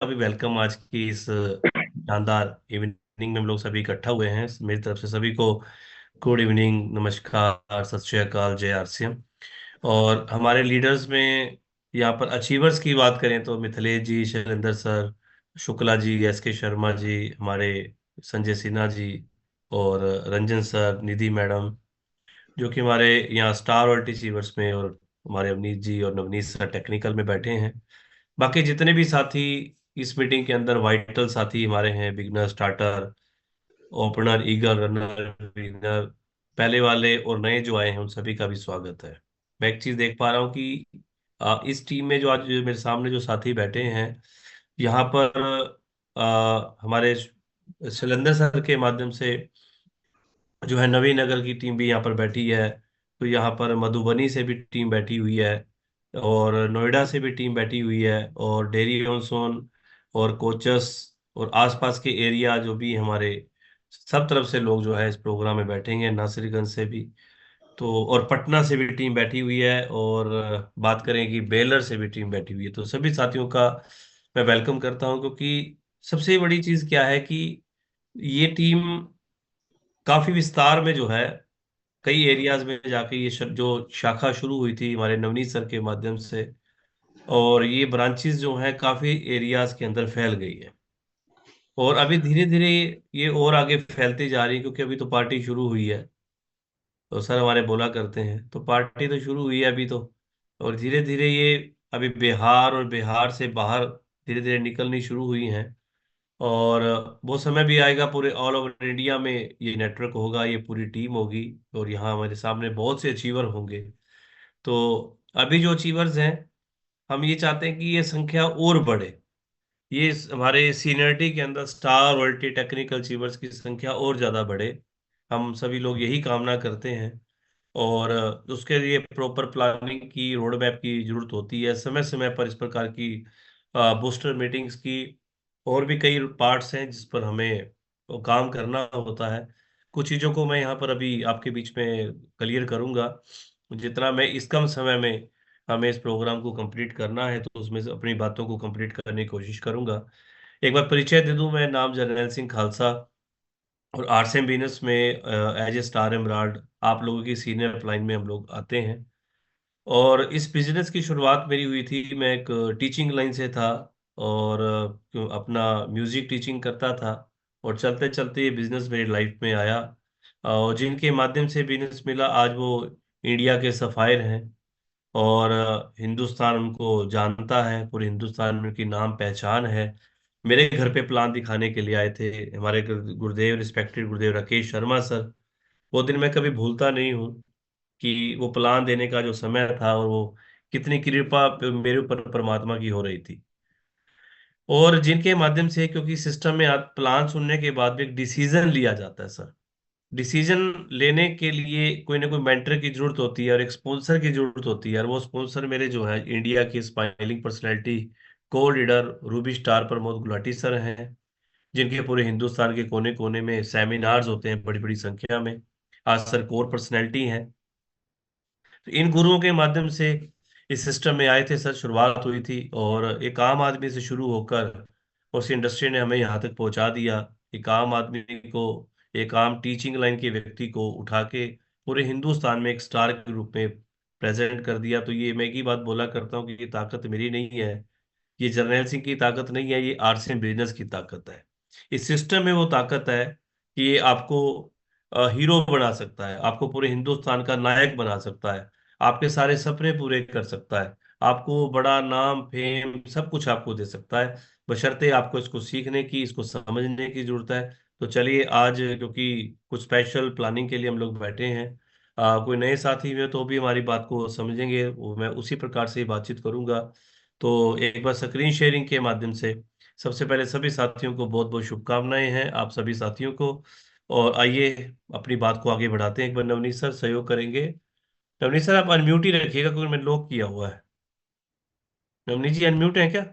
भी वेलकम आज की इस शानदार इवनिंग में हम लोग सभी इकट्ठा हुए हैं। मेरी तरफ से सभी को गुड इवनिंग, नमस्कार, सत श्री अकाल, जय आरसीएम। और हमारे लीडर्स में यहाँ पर अचीवर्स की बात करें तो मिथिलेश जी, शैलेंद्र सर, शुक्ला जी, एस के शर्मा जी, हमारे संजय सिन्हा जी, और रंजन सर, निधि मैडम, जो कि हमारे यहाँ स्टार और अचीवर्स में, और हमारे अवनीत जी और नवनीत सर टेक्निकल में बैठे हैं। बाकी जितने भी साथी इस मीटिंग के अंदर वाइटल साथी हमारे हैं, beginner, starter, opener, eagle, runner, winner, पहले वाले और नए जो आए हैं, उन सभी का भी स्वागत है। मैं एक चीज देख पा रहा हूँ कि इस टीम में जो आज जो मेरे सामने जो साथी बैठे हैं, यहाँ पर हमारे शैलेंद्र सर के माध्यम से जो है नवीन नगर की टीम भी यहाँ पर बैठी है। तो यहाँ पर मधुबनी से भी टीम बैठी हुई है, और नोएडा से भी टीम बैठी हुई है, और डेरी ऑन सोन, और कोचस, और आसपास के एरिया जो भी हमारे, सब तरफ से लोग जो है इस प्रोग्राम में बैठेंगे, नासिरगंज से भी। तो और पटना से भी टीम बैठी हुई है, और बात करें कि बेलर से भी टीम बैठी हुई है। तो सभी साथियों का मैं वेलकम करता हूं, क्योंकि सबसे बड़ी चीज क्या है कि ये टीम काफी विस्तार में जो है कई एरियाज में जाके ये जो शाखा शुरू हुई थी हमारे नवनीत सर के माध्यम से, और ये ब्रांचेस जो हैं काफी एरियाज के अंदर फैल गई है। और अभी धीरे धीरे ये और आगे फैलती जा रही है, क्योंकि अभी तो पार्टी शुरू हुई है। तो सर हमारे बोला करते हैं, तो पार्टी तो शुरू हुई है अभी तो, और धीरे धीरे ये अभी बिहार और बिहार से बाहर धीरे धीरे निकलनी शुरू हुई हैं। और वो समय भी आएगा, पूरे ऑल ओवर इंडिया में ये नेटवर्क होगा, ये पूरी टीम होगी, और यहाँ हमारे सामने बहुत से अचीवर होंगे। तो अभी जो अचीवर्स हैं, हम ये चाहते हैं कि ये संख्या और बढ़े। ये हमारे सीनियरिटी के अंदर स्टार वर्ल्टी टेक्निकल अचीवर्स की संख्या और ज़्यादा बढ़े। हम सभी लोग यही कामना करते हैं। और उसके लिए प्रॉपर प्लानिंग की, रोड मैप की जरूरत होती है, समय समय पर इस प्रकार की बूस्टर मीटिंग्स की। और भी कई पार्ट्स हैं जिस पर हमें वो काम करना होता है। कुछ चीज़ों को मैं यहाँ पर अभी आपके बीच में क्लियर करूँगा। जितना मैं इस कम समय में हमें इस प्रोग्राम को कंप्लीट करना है, तो उसमें से अपनी बातों को कंप्लीट करने की कोशिश करूँगा। एक बार परिचय दे दूं, मैं नाम जर्नैल सिंह खालसा, और आरसीएम बिजनेस में एज ए स्टार एमराल्ड आप लोगों की सीनियर लाइन में हम लोग आते हैं। और इस बिजनेस की शुरुआत मेरी हुई थी, मैं एक टीचिंग लाइन से था, और अपना म्यूजिक टीचिंग करता था। और चलते चलते ये बिजनेस मेरी लाइफ में आया, और जिनके माध्यम से बिजनेस मिला, आज वो इंडिया के सफायर हैं। और हिंदुस्तान उनको जानता है, पूरे हिंदुस्तान में उनकी नाम पहचान है। मेरे घर पे प्लान दिखाने के लिए आए थे हमारे गुरुदेव, रिस्पेक्टेड गुरुदेव राकेश शर्मा सर। वो दिन मैं कभी भूलता नहीं हूँ, कि वो प्लान देने का जो समय था, और वो कितनी कृपा मेरे ऊपर परमात्मा की हो रही थी। और जिनके माध्यम से, क्योंकि सिस्टम में प्लान सुनने के बाद भी एक डिसीजन लिया जाता है सर। डिसीजन लेने के लिए कोई ना कोई मेंटर की जरूरत होती है, और एक स्पॉन्सर की जरूरत होती है। और वो स्पॉन्सर मेरे जो है इंडिया की स्माइलिंग पर्सनैलिटी, को leader Ruby star Pramod Gulati sir हैं, जिनके पूरे हिंदुस्तान के कोने कोने में सेमिनार्स होते हैं बड़ी बड़ी संख्या में। आज सर कोर पर्सनैलिटी हैं। तो इन गुरुओं के माध्यम से इस सिस्टम में आए थे सर, शुरुआत हुई थी, और एक आम आदमी से शुरू होकर उस इंडस्ट्री ने हमें यहाँ तक पहुंचा दिया। एक आम आदमी को, एक आम टीचिंग लाइन के व्यक्ति को उठा के पूरे हिंदुस्तान में एक स्टार के रूप में प्रेजेंट कर दिया। तो ये मैं एक ही बात बोला करता हूँ कि ये ताकत मेरी नहीं है, ये जर्नैल सिंह की ताकत नहीं है, ये आरसीएम बिजनेस की ताकत है। इस सिस्टम में वो ताकत है कि ये आपको हीरो बना सकता है, आपको पूरे हिंदुस्तान का नायक बना सकता है, आपके सारे सपने पूरे कर सकता है, आपको बड़ा नाम, फेम, सब कुछ आपको दे सकता है। बशर्ते आपको इसको सीखने की, इसको समझने की जरूरत है। तो चलिए आज, क्योंकि कुछ स्पेशल प्लानिंग के लिए हम लोग बैठे हैं, कोई नए साथी में तो भी हमारी बात को समझेंगे, वो मैं उसी प्रकार से ही बातचीत करूंगा। तो एक बार स्क्रीन शेयरिंग के माध्यम से सबसे पहले सभी साथियों को बहुत बहुत शुभकामनाएं हैं, आप सभी साथियों को। और आइए अपनी बात को आगे बढ़ाते हैं। एक बार नवनीत सर सहयोग करेंगे। नवनीत सर आप अनम्यूट ही रखिएगा, क्योंकि मैंने लॉक किया हुआ है। नवनीत जी अनम्यूट है क्या?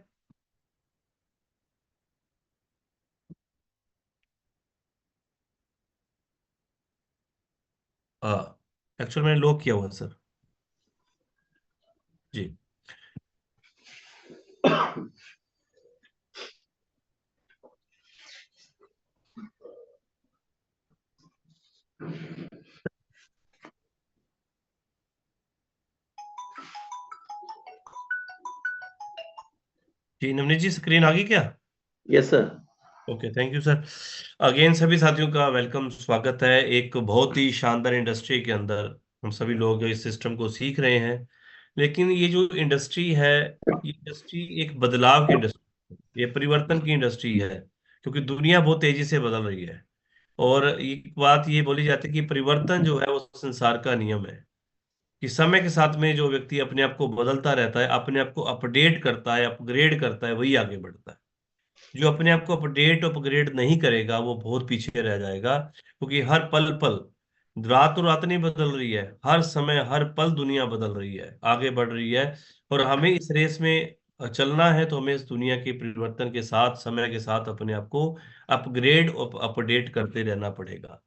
हाँ, एक्चुअल मैंने लॉक किया हुआ है सर। जी। जी नवनीत जी, स्क्रीन आ गई क्या? Yes sir. Okay, thank you sir. Again सभी साथियों का वेलकम, स्वागत है एक बहुत ही शानदार इंडस्ट्री के अंदर। हम सभी लोग इस सिस्टम को सीख रहे हैं, लेकिन ये जो इंडस्ट्री है, ये इंडस्ट्री एक बदलाव की इंडस्ट्री, ये परिवर्तन की इंडस्ट्री है, क्योंकि दुनिया बहुत तेजी से बदल रही है। और एक बात ये बोली जाती है कि परिवर्तन जो है वो संसार का नियम है, कि समय के साथ में जो व्यक्ति अपने आप को बदलता रहता है, अपने आप को अपडेट करता है, अपग्रेड करता है, वही आगे बढ़ता है। जो अपने आप को अपडेट अपग्रेड नहीं करेगा वो बहुत पीछे रह जाएगा, क्योंकि हर पल पल, रात तो रात नहीं बदल रही है, हर समय हर पल दुनिया बदल रही है, आगे बढ़ रही है। और हमें इस रेस में चलना है, तो हमें इस दुनिया के परिवर्तन के साथ, समय के साथ अपने आप को अपग्रेड और अपडेट करते रहना पड़ेगा।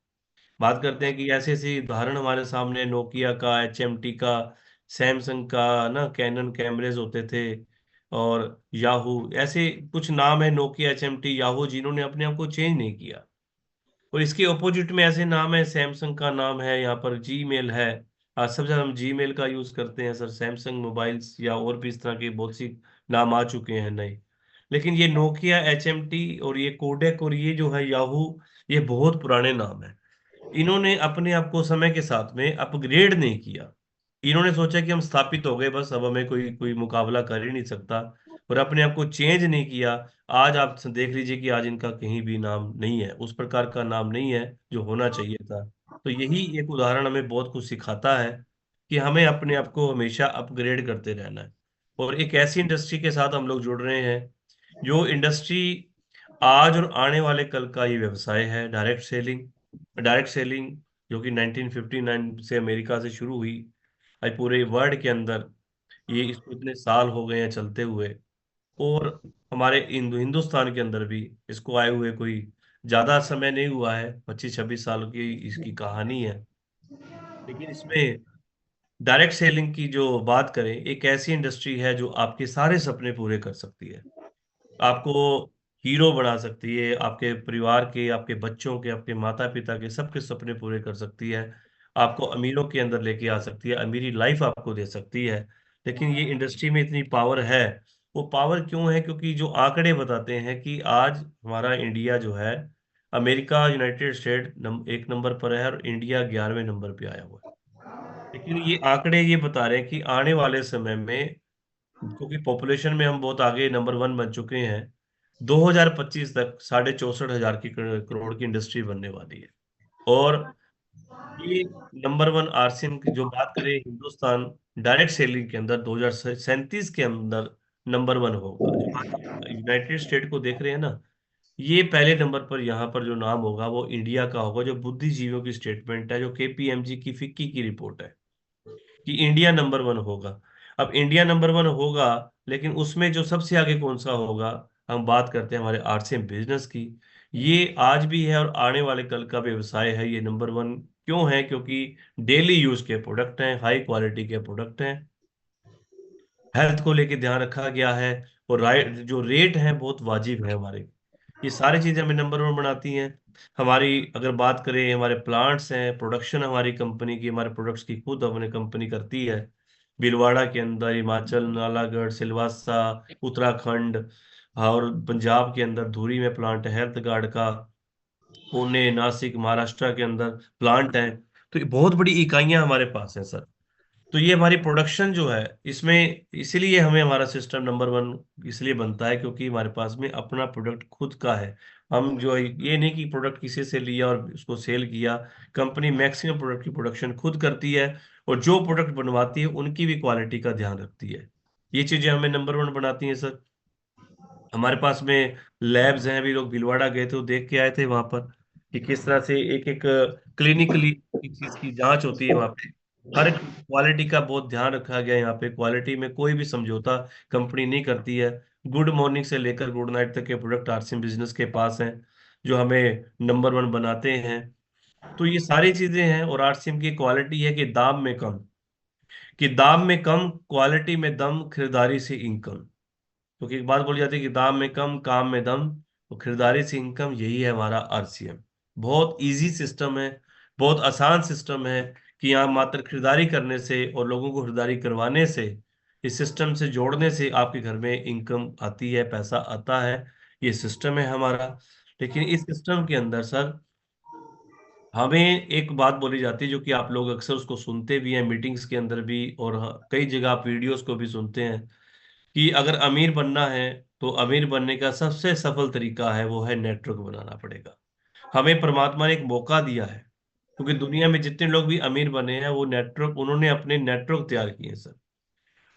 बात करते हैं कि ऐसे ऐसे उदाहरण हमारे सामने, नोकिया का, एचएमटी का, सैमसंग का, ना कैनन कैमरेज होते थे, और याहू, ऐसे कुछ नाम है, नोकिया, एचएमटी, याहू, जिन्होंने अपने आप को चेंज नहीं किया। और इसके ऑपोजिट में ऐसे नाम है, सैमसंग का नाम है, यहाँ पर जी मेल है। आज सबसे ज्यादा हम जी मेल का यूज करते हैं सर, सैमसंग मोबाइल्स या और भी इस तरह के बहुत सी नाम आ चुके हैं नए। लेकिन ये नोकिया, एचएमटी और ये कोडेक और ये जो है याहू, ये बहुत पुराने नाम है। इन्होंने अपने आप को समय के साथ में अपग्रेड नहीं किया। इन्होंने सोचा कि हम स्थापित हो गए, बस अब हमें कोई कोई मुकाबला कर ही नहीं सकता, और अपने आप को चेंज नहीं किया। आज आप देख लीजिए कि आज इनका कहीं भी नाम नहीं है, उस प्रकार का नाम नहीं है जो होना चाहिए था। तो यही एक उदाहरण हमें बहुत कुछ सिखाता है, कि हमें अपने आप को हमेशा अपग्रेड करते रहना है। और एक ऐसी इंडस्ट्री के साथ हम लोग जुड़ रहे हैं, जो इंडस्ट्री आज और आने वाले कल का ये व्यवसाय है, डायरेक्ट सेलिंग। डायरेक्ट सेलिंग जो कि 1959 से अमेरिका से शुरू हुई, आज पूरे वर्ल्ड के अंदर ये, इसको इतने साल हो गए हैं चलते हुए। और हमारे हिंदुस्तान के अंदर भी इसको आए हुए कोई ज्यादा समय नहीं हुआ है, 25-26 साल की इसकी कहानी है। लेकिन इसमें डायरेक्ट सेलिंग की जो बात करें, एक ऐसी इंडस्ट्री है जो आपके सारे सपने पूरे कर सकती है, आपको हीरो बना सकती है, आपके परिवार के, आपके बच्चों के, आपके माता पिता के, सबके सपने पूरे कर सकती है, आपको अमीरों के अंदर लेके आ सकती है, अमीरी लाइफ आपको दे सकती है। लेकिन ये इंडस्ट्री में इतनी पावर है। वो पावर क्यों है? क्योंकि जो आंकड़े बताते हैं कि आज हमारा इंडिया जो है, अमेरिका, यूनाइटेड स्टेट 1 नंबर पर है, और इंडिया 11वें नंबर पे आया हुआ है। लेकिन ये आंकड़े ये बता रहे हैं कि आने वाले समय में, क्योंकि पॉपुलेशन में हम बहुत आगे नंबर 1 बन चुके हैं, 2025 तक 64,500 की करोड़ की इंडस्ट्री बनने वाली है। और ये नंबर 1 आरसीएम की जो बात करें, हिंदुस्तान डायरेक्ट सेलिंग के अंदर 2037 के अंदर नंबर 1 होगा। जो आज आप यूनाइटेड स्टेट को देख रहे हैं ना, ये पहले नंबर पर यहाँ पर जो नाम होगा वो इंडिया का होगा, जो बुद्धिजीवियों की स्टेटमेंट है, जो केपीएमजी की फिक्की की रिपोर्ट है, कि इंडिया नंबर 1 होगा। अब इंडिया नंबर 1 होगा, लेकिन उसमें जो सबसे आगे कौन सा होगा? हम बात करते हैं हमारे आर्ट्स एंड बिजनेस की। ये आज भी है और आने वाले कल का व्यवसाय है। ये नंबर 1 क्यों है? क्योंकि डेली यूज के प्रोडक्ट हैं, हाई क्वालिटी के प्रोडक्ट हैं, हेल्थ को लेके ध्यान रखा गया है, और राइट जो रेट है बहुत वाजिब है हमारे। ये सारी चीजें हमें नंबर 1 बनाती हैं। हमारी अगर बात करें, हमारे प्लांट्स हैं, प्रोडक्शन हमारी कंपनी की, हमारे प्रोडक्ट्स की खुद अपनी कंपनी करती है। भीलवाड़ा के अंदर, हिमाचल, नालागढ़, सिलवासा, उत्तराखंड, और पंजाब के अंदर धुरी में प्लांट है हेल्थ गार्ड का, पुणे, नासिक, महाराष्ट्र के अंदर प्लांट है। तो ये बहुत बड़ी इकाइयां हमारे पास हैं सर। तो ये हमारी प्रोडक्शन जो है, इसमें इसीलिए हमें हमारा सिस्टम नंबर 1 इसलिए बनता है, क्योंकि हमारे पास में अपना प्रोडक्ट खुद का है। हम जो है, ये नहीं कि प्रोडक्ट किसी से लिया और उसको सेल किया। कंपनी मैक्सिमम प्रोडक्ट की प्रोडक्शन खुद करती है, और जो प्रोडक्ट बनवाती है उनकी भी क्वालिटी का ध्यान रखती है। ये चीजें हमें नंबर 1 बनाती हैं सर। हमारे पास में लैब्स हैं, अभी लोग भीलवाड़ा गए थे तो देख के आए थे वहां पर, कि किस तरह से एक एक क्लिनिकली एक चीज की जांच होती है वहां पे। हर एक क्वालिटी का बहुत ध्यान रखा गया है यहाँ पे, क्वालिटी में कोई भी समझौता कंपनी नहीं करती है। गुड मॉर्निंग से लेकर गुड नाइट तक के प्रोडक्ट आरसीएम बिजनेस के पास हैं, जो हमें नंबर 1 बनाते हैं। तो ये सारी चीजें हैं, और आरसीएम की क्वालिटी है कि दाम में कम, कि दाम में कम, क्वालिटी में दम, खरीदारी से इनकम। क्योंकि एक बात बोली जाती है कि दाम में कम, काम में दम, और खरीदारी से इनकम, यही है हमारा आरसीएम। बहुत इजी सिस्टम है, बहुत आसान सिस्टम है, कि यहाँ मात्र खरीदारी करने से और लोगों को खरीदारी करवाने से इस सिस्टम से जोड़ने से आपके घर में इनकम आती है, पैसा आता है। ये सिस्टम है हमारा। लेकिन इस सिस्टम के अंदर सर, हमें एक बात बोली जाती है जो कि आप लोग अक्सर उसको सुनते भी हैं मीटिंग्स के अंदर भी, और कई जगह आप वीडियोस को भी सुनते हैं, कि अगर अमीर बनना है तो अमीर बनने का सबसे सफल तरीका है वो है नेटवर्क बनाना पड़ेगा। हमें परमात्मा ने एक मौका दिया है, क्योंकि दुनिया में जितने लोग भी अमीर बने हैं वो नेटवर्क, उन्होंने अपने नेटवर्क तैयार किए हैं सर।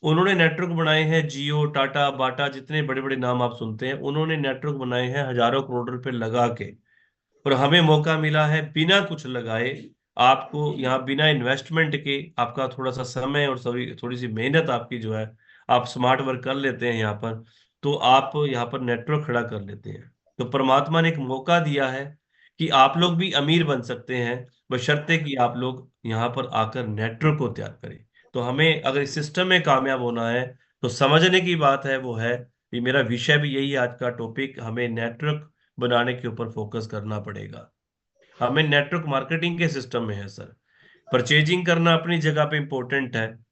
उन्होंने नेटवर्क बनाए हैं, जियो, टाटा, बाटा, जितने बड़े बड़े नाम आप सुनते हैं, उन्होंने नेटवर्क बनाए हैं हजारों करोड़ रुपए लगा के। और हमें मौका मिला है बिना कुछ लगाए, आपको यहाँ बिना इन्वेस्टमेंट के, आपका थोड़ा सा समय और सभी थोड़ी सी मेहनत आपकी जो है, आप स्मार्ट वर्क कर लेते हैं यहाँ पर, तो आप यहाँ पर नेटवर्क खड़ा कर लेते हैं। तो परमात्मा ने एक मौका दिया है कि आप लोग भी अमीर बन सकते हैं, बशर्ते कि आप लोग यहाँ पर आकर नेटवर्क को तैयार करें। तो हमें अगर इस सिस्टम में कामयाब होना है, तो समझने की बात है वो है, ये मेरा विषय भी यही है आज का टॉपिक, हमें नेटवर्क बनाने के ऊपर फोकस करना पड़ेगा। हमें नेटवर्क मार्केटिंग के सिस्टम में है सर। परचेजिंग करना अपनी जगह पे इंपॉर्टेंट है,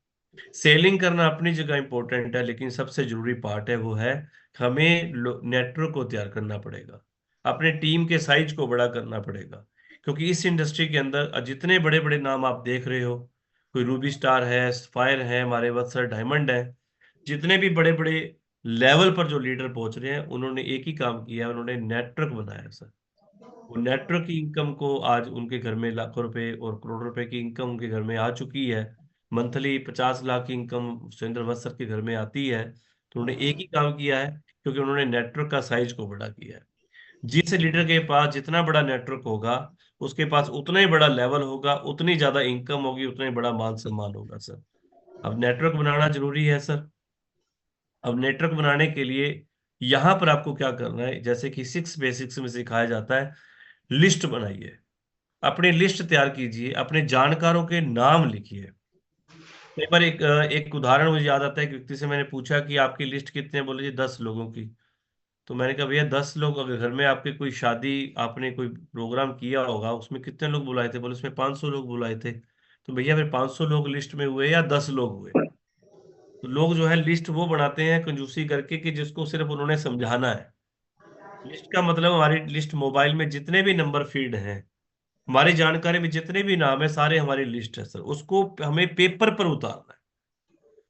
सेलिंग करना अपनी जगह इंपॉर्टेंट है, लेकिन सबसे जरूरी पार्ट है वो है, हमें नेटवर्क को तैयार करना पड़ेगा, अपने टीम के साइज को बड़ा करना पड़ेगा। क्योंकि इस इंडस्ट्री के अंदर जितने बड़े बड़े नाम आप देख रहे हो, कोई रूबी स्टार है, फायर है, हमारे वत्सर डायमंड है, जितने भी बड़े बड़े लेवल पर जो लीडर पहुंच रहे हैं, उन्होंने एक ही काम किया है, उन्होंने नेटवर्क बनाया सर। वो नेटवर्क की इनकम को आज उनके घर में लाखों रुपए और करोड़ों रुपए की इनकम उनके घर में आ चुकी है। मंथली 50 लाख की इनकम सुरेंद्र वत्सर के घर में आती है। तो उन्होंने एक ही काम किया है, क्योंकि उन्होंने नेटवर्क का साइज को बड़ा किया है। जिस लीडर के पास जितना बड़ा नेटवर्क होगा, उसके पास उतना ही बड़ा लेवल होगा, उतनी ज्यादा इनकम होगी, उतना ही बड़ा मान सम्मान होगा सर। अब नेटवर्क बनाना जरूरी है सर। अब नेटवर्क बनाने के लिए यहां पर आपको क्या करना है, जैसे कि 6 बेसिक्स में सिखाया जाता है, लिस्ट बनाइए, अपनी लिस्ट तैयार कीजिए, अपने जानकारों के नाम लिखिए। एक बार एक उदाहरण मुझे याद आता है, एक व्यक्ति से मैंने पूछा कि आपकी लिस्ट कितने हैं? बोले जी 10 लोगों की। तो मैंने कहा भैया 10 लोग, अगर घर में आपके कोई शादी, आपने कोई प्रोग्राम किया होगा, उसमें कितने लोग बुलाए थे? बोले उसमें 500 लोग बुलाए थे। तो भैया फिर 500 लोग लिस्ट में हुए या 10 लोग हुए? तो लोग जो है लिस्ट वो बनाते हैं कंजूसी करके, कि जिसको सिर्फ उन्होंने समझाना है। लिस्ट का मतलब हमारी लिस्ट मोबाइल में जितने भी नंबर फीड हैं, हमारी जानकारी में जितने भी नाम है, सारे हमारी लिस्ट है सर। उसको हमें पेपर पर उतारना है,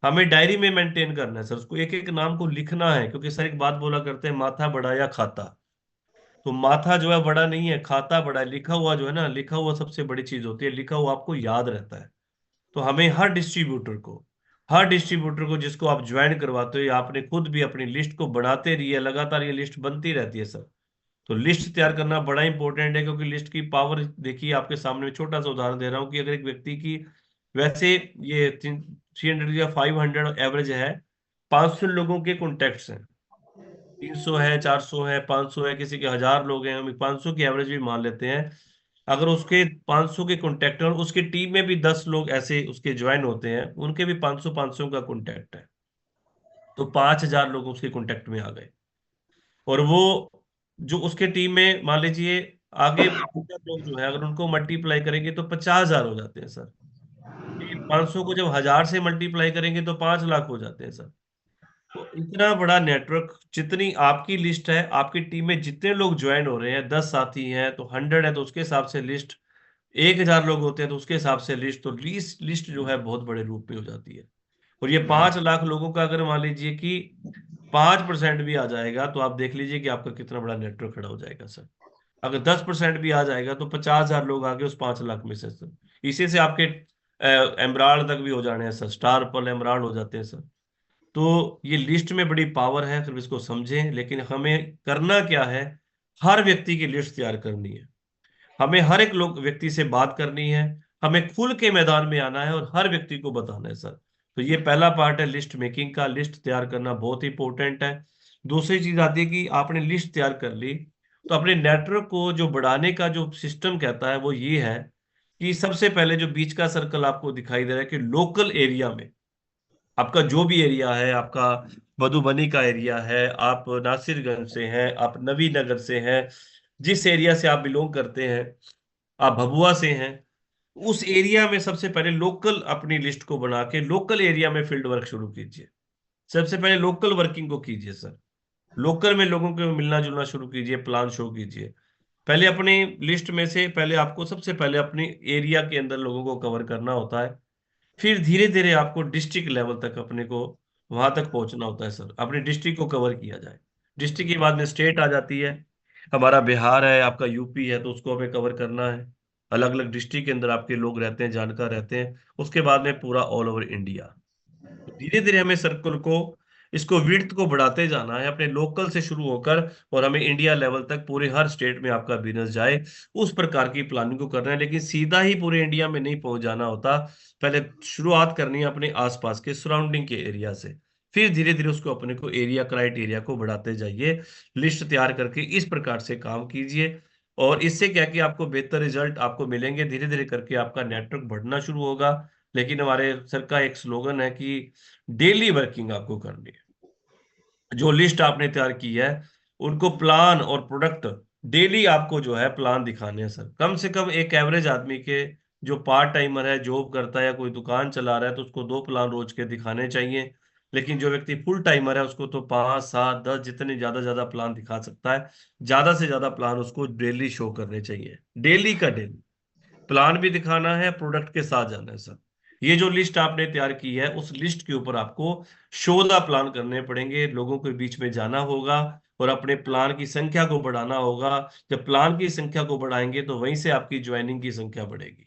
हमें डायरी में मेंटेन करना है सर। उसको एक एक नाम को लिखना है, क्योंकि सर एक बात बोला करते हैं, माथा बड़ा या खाता। तो माथा जो है बड़ा नहीं है, खाता बड़ा है। लिखा हुआ जो है ना, लिखा हुआ सबसे बड़ी चीज होती है, लिखा हुआ आपको याद रहता है। तो हमें हर डिस्ट्रीब्यूटर को जिसको आप ज्वाइन करवाते हो, या आपने खुद भी अपनी लिस्ट को बढ़ाते रहिए, लगातार ये लिस्ट बनती रहती है सर। तो लिस्ट तैयार करना बड़ा इंपॉर्टेंट है, क्योंकि लिस्ट की पावर देखिए, आपके सामने में छोटा सा उदाहरण दे रहा हूँ, कि अगर एक व्यक्ति की, वैसे ये 300 या 500 एवरेज है, 500 लोगों के कॉन्टेक्ट्स हैं, 300 है, 400 है, 500 है, किसी के 1000 लोग हैं, हम 500 की एवरेज भी मान लेते हैं। अगर उसके 500 के कॉन्टेक्ट, और उसकी टीम में भी 10 लोग ऐसे उसके ज्वाइन होते हैं, उनके भी 500 500 का कॉन्टेक्ट है, तो 5000 लोग उसके कॉन्टेक्ट में आ गए। और वो जो उसके टीम में मान लीजिए आगे 50 लोग जो है, अगर उनको मल्टीप्लाई करेंगे तो 50,000 हो जाते हैं सर। ये 500 को जब 1000 से मल्टीप्लाई करेंगे तो 5 लाख हो जाते हैं सर। तो इतना बड़ा नेटवर्क, जितनी आपकी लिस्ट है, आपकी टीम में जितने लोग ज्वाइन हो रहे हैं, 10 साथी हैं तो 100 है, तो उसके हिसाब से लिस्ट, 1000 लोग होते हैं तो उसके हिसाब से लिस्ट, तो लिस्ट लिस्ट जो है बहुत बड़े रूप में हो जाती है। और ये 5 लाख लोगों का अगर मान लीजिए कि 5% भी आ जाएगा, तो आप देख लीजिए कि आपका कितना बड़ा नेटवर्क खड़ा हो जाएगा सर। अगर 10% भी आ जाएगा, तो 50,000 लोग आ गए उस 5 लाख में से सर। इसी से आपके एमराल्ड तक भी हो जाने हैं सर, स्टार पल एमराल्ड हो जाते हैं सर। तो ये लिस्ट में बड़ी पावर है, सिर्फ इसको समझें। लेकिन हमें करना क्या है, हर व्यक्ति की लिस्ट तैयार करनी है, हमें हर एक लोग व्यक्ति से बात करनी है, हमें खुल के मैदान में आना है और हर व्यक्ति को बताना है सर। तो ये पहला पार्ट है लिस्ट मेकिंग का, लिस्ट तैयार करना बहुत इंपॉर्टेंट है। दूसरी चीज आती है कि आपने लिस्ट तैयार कर ली, तो अपने नेटवर्क को जो बढ़ाने का जो सिस्टम कहता है वो ये है, कि सबसे पहले जो बीच का सर्कल आपको दिखाई दे रहा है, कि लोकल एरिया में आपका जो भी एरिया है, आपका मधुबनी का एरिया है, आप नासिरगंज से हैं, आप नवीनगर से हैं, जिस एरिया से आप बिलोंग करते हैं, आप भभुआ से हैं, उस एरिया में सबसे पहले लोकल अपनी लिस्ट को बना के लोकल एरिया में फील्ड वर्क शुरू कीजिए। सबसे पहले लोकल वर्किंग को कीजिए सर। लोकल में लोगों को मिलना जुलना शुरू कीजिए, प्लान शुरू कीजिए। पहले अपनी लिस्ट में से पहले आपको सबसे पहले अपनी एरिया के अंदर लोगों को कवर करना होता है। फिर धीरे धीरे आपको डिस्ट्रिक्ट लेवल तक अपने को वहां तक पहुंचना होता है सर। अपनी डिस्ट्रिक्ट को कवर किया जाए। डिस्ट्रिक्ट के बाद में स्टेट आ जाती है। हमारा बिहार है, आपका यूपी है, तो उसको हमें कवर करना है। अलग अलग डिस्ट्रिक्ट के अंदर आपके लोग रहते हैं, जानकार रहते हैं। उसके बाद में पूरा ऑल ओवर इंडिया। धीरे धीरे हमें सर्कल को, इसको विड्थ को बढ़ाते जाना है, अपने लोकल से शुरू होकर और हमें इंडिया लेवल तक पूरे हर स्टेट में आपका बिजनेस जाए, उस प्रकार की प्लानिंग को करना है। लेकिन सीधा ही पूरे इंडिया में नहीं पहुंच जाना होता। पहले शुरुआत करनी है अपने आसपास के सराउंडिंग के एरिया से। फिर धीरे धीरे उसको अपने को एरिया क्राइटेरिया को बढ़ाते जाइए। लिस्ट तैयार करके इस प्रकार से काम कीजिए। और इससे क्या कि आपको बेहतर रिजल्ट आपको मिलेंगे। धीरे धीरे करके आपका नेटवर्क बढ़ना शुरू होगा। लेकिन हमारे सर का एक स्लोगन है कि डेली वर्किंग आपको करनी है। जो लिस्ट आपने तैयार की है, उनको प्लान और प्रोडक्ट डेली आपको जो है प्लान दिखाने हैं सर। कम से कम एक एवरेज आदमी के, जो पार्ट टाइमर है, जॉब करता है या कोई दुकान चला रहा है, तो उसको 2 प्लान रोज के दिखाने चाहिए। लेकिन जो व्यक्ति फुल टाइमर है, उसको तो 5 7 10 जितने ज्यादा ज्यादा प्लान दिखा सकता है, ज्यादा से ज्यादा प्लान उसको डेली शो करने चाहिए। डेली का डेली प्लान भी दिखाना है, प्रोडक्ट के साथ जाना है सर। ये जो लिस्ट आपने तैयार की है, उस लिस्ट के ऊपर आपको 14 प्लान करने पड़ेंगे। लोगों के बीच में जाना होगा और अपने प्लान की संख्या को बढ़ाना होगा। जब प्लान की संख्या को बढ़ाएंगे तो वहीं से आपकी ज्वाइनिंग की संख्या बढ़ेगी।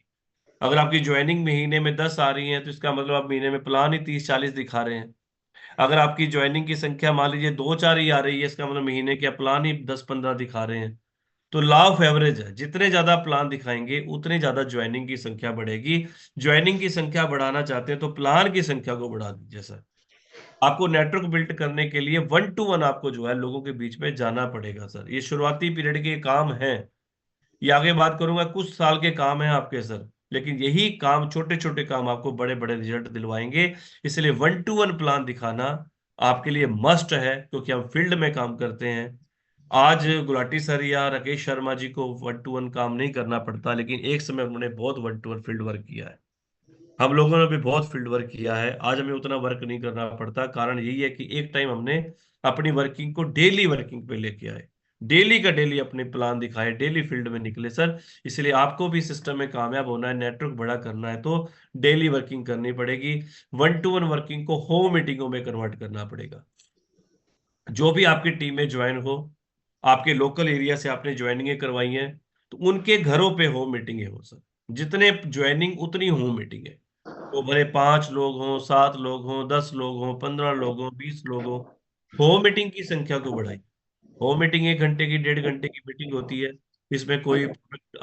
अगर आपकी ज्वाइनिंग महीने में 10 आ रही है, तो इसका मतलब आप महीने में प्लान ही 30 40 दिखा रहे हैं। अगर आपकी ज्वाइनिंग की संख्या मान लीजिए 2 4 ही आ रही है, इसका मतलब महीने के प्लान ही 10 15 दिखा रहे हैं। तो लॉ ऑफ एवरेज है, जितने ज्यादा प्लान दिखाएंगे उतने ज्यादा ज्वाइनिंग की संख्या बढ़ेगी। ज्वाइनिंग की संख्या बढ़ाना चाहते हैं तो प्लान की संख्या को बढ़ा दीजिए सर। आपको नेटवर्क बिल्ड करने के लिए 1 to 1 आपको जो है लोगों के बीच में जाना पड़ेगा सर। ये शुरुआती पीरियड के काम है। ये आगे बात करूंगा, कुछ साल के काम है आपके सर। लेकिन यही काम, छोटे छोटे काम आपको बड़े बड़े रिजल्ट दिलवाएंगे। इसलिए 1 to 1 प्लान दिखाना आपके लिए मस्ट है, क्योंकि हम फील्ड में काम करते हैं। आज गुलाटी सर या राकेश शर्मा जी को 1 to 1 काम नहीं करना पड़ता, लेकिन एक समय उन्होंने बहुत 1 to 1 फील्ड वर्क किया है। हम लोगों ने भी बहुत फील्ड वर्क किया है। आज हमें उतना वर्क नहीं करना पड़ता। कारण यही है कि एक टाइम हमने अपनी वर्किंग को डेली वर्किंग पे लेके आए। डेली का डेली अपने प्लान दिखाए, डेली फील्ड में निकले सर। इसलिए आपको भी सिस्टम में कामयाब होना है, नेटवर्क बड़ा करना है, तो डेली वर्किंग करनी पड़ेगी। 1 to 1 वर्किंग को होम मीटिंगों में कन्वर्ट करना पड़ेगा। जो भी आपकी टीम में ज्वाइन हो, आपके लोकल एरिया से आपने ज्वाइनिंग करवाई है, तो उनके घरों पे होम मीटिंग हो सर। जितने ज्वाइनिंग उतनी होम मीटिंग है। तो भले 5 लोग हों, 7 लोग हों, 10 लोग हों, 15 लोग हों, 20 लोग हों, होम मीटिंग की संख्या को बढ़ाई। होम मीटिंग 1 घंटे की, 1.5 घंटे की मीटिंग होती है। इसमें कोई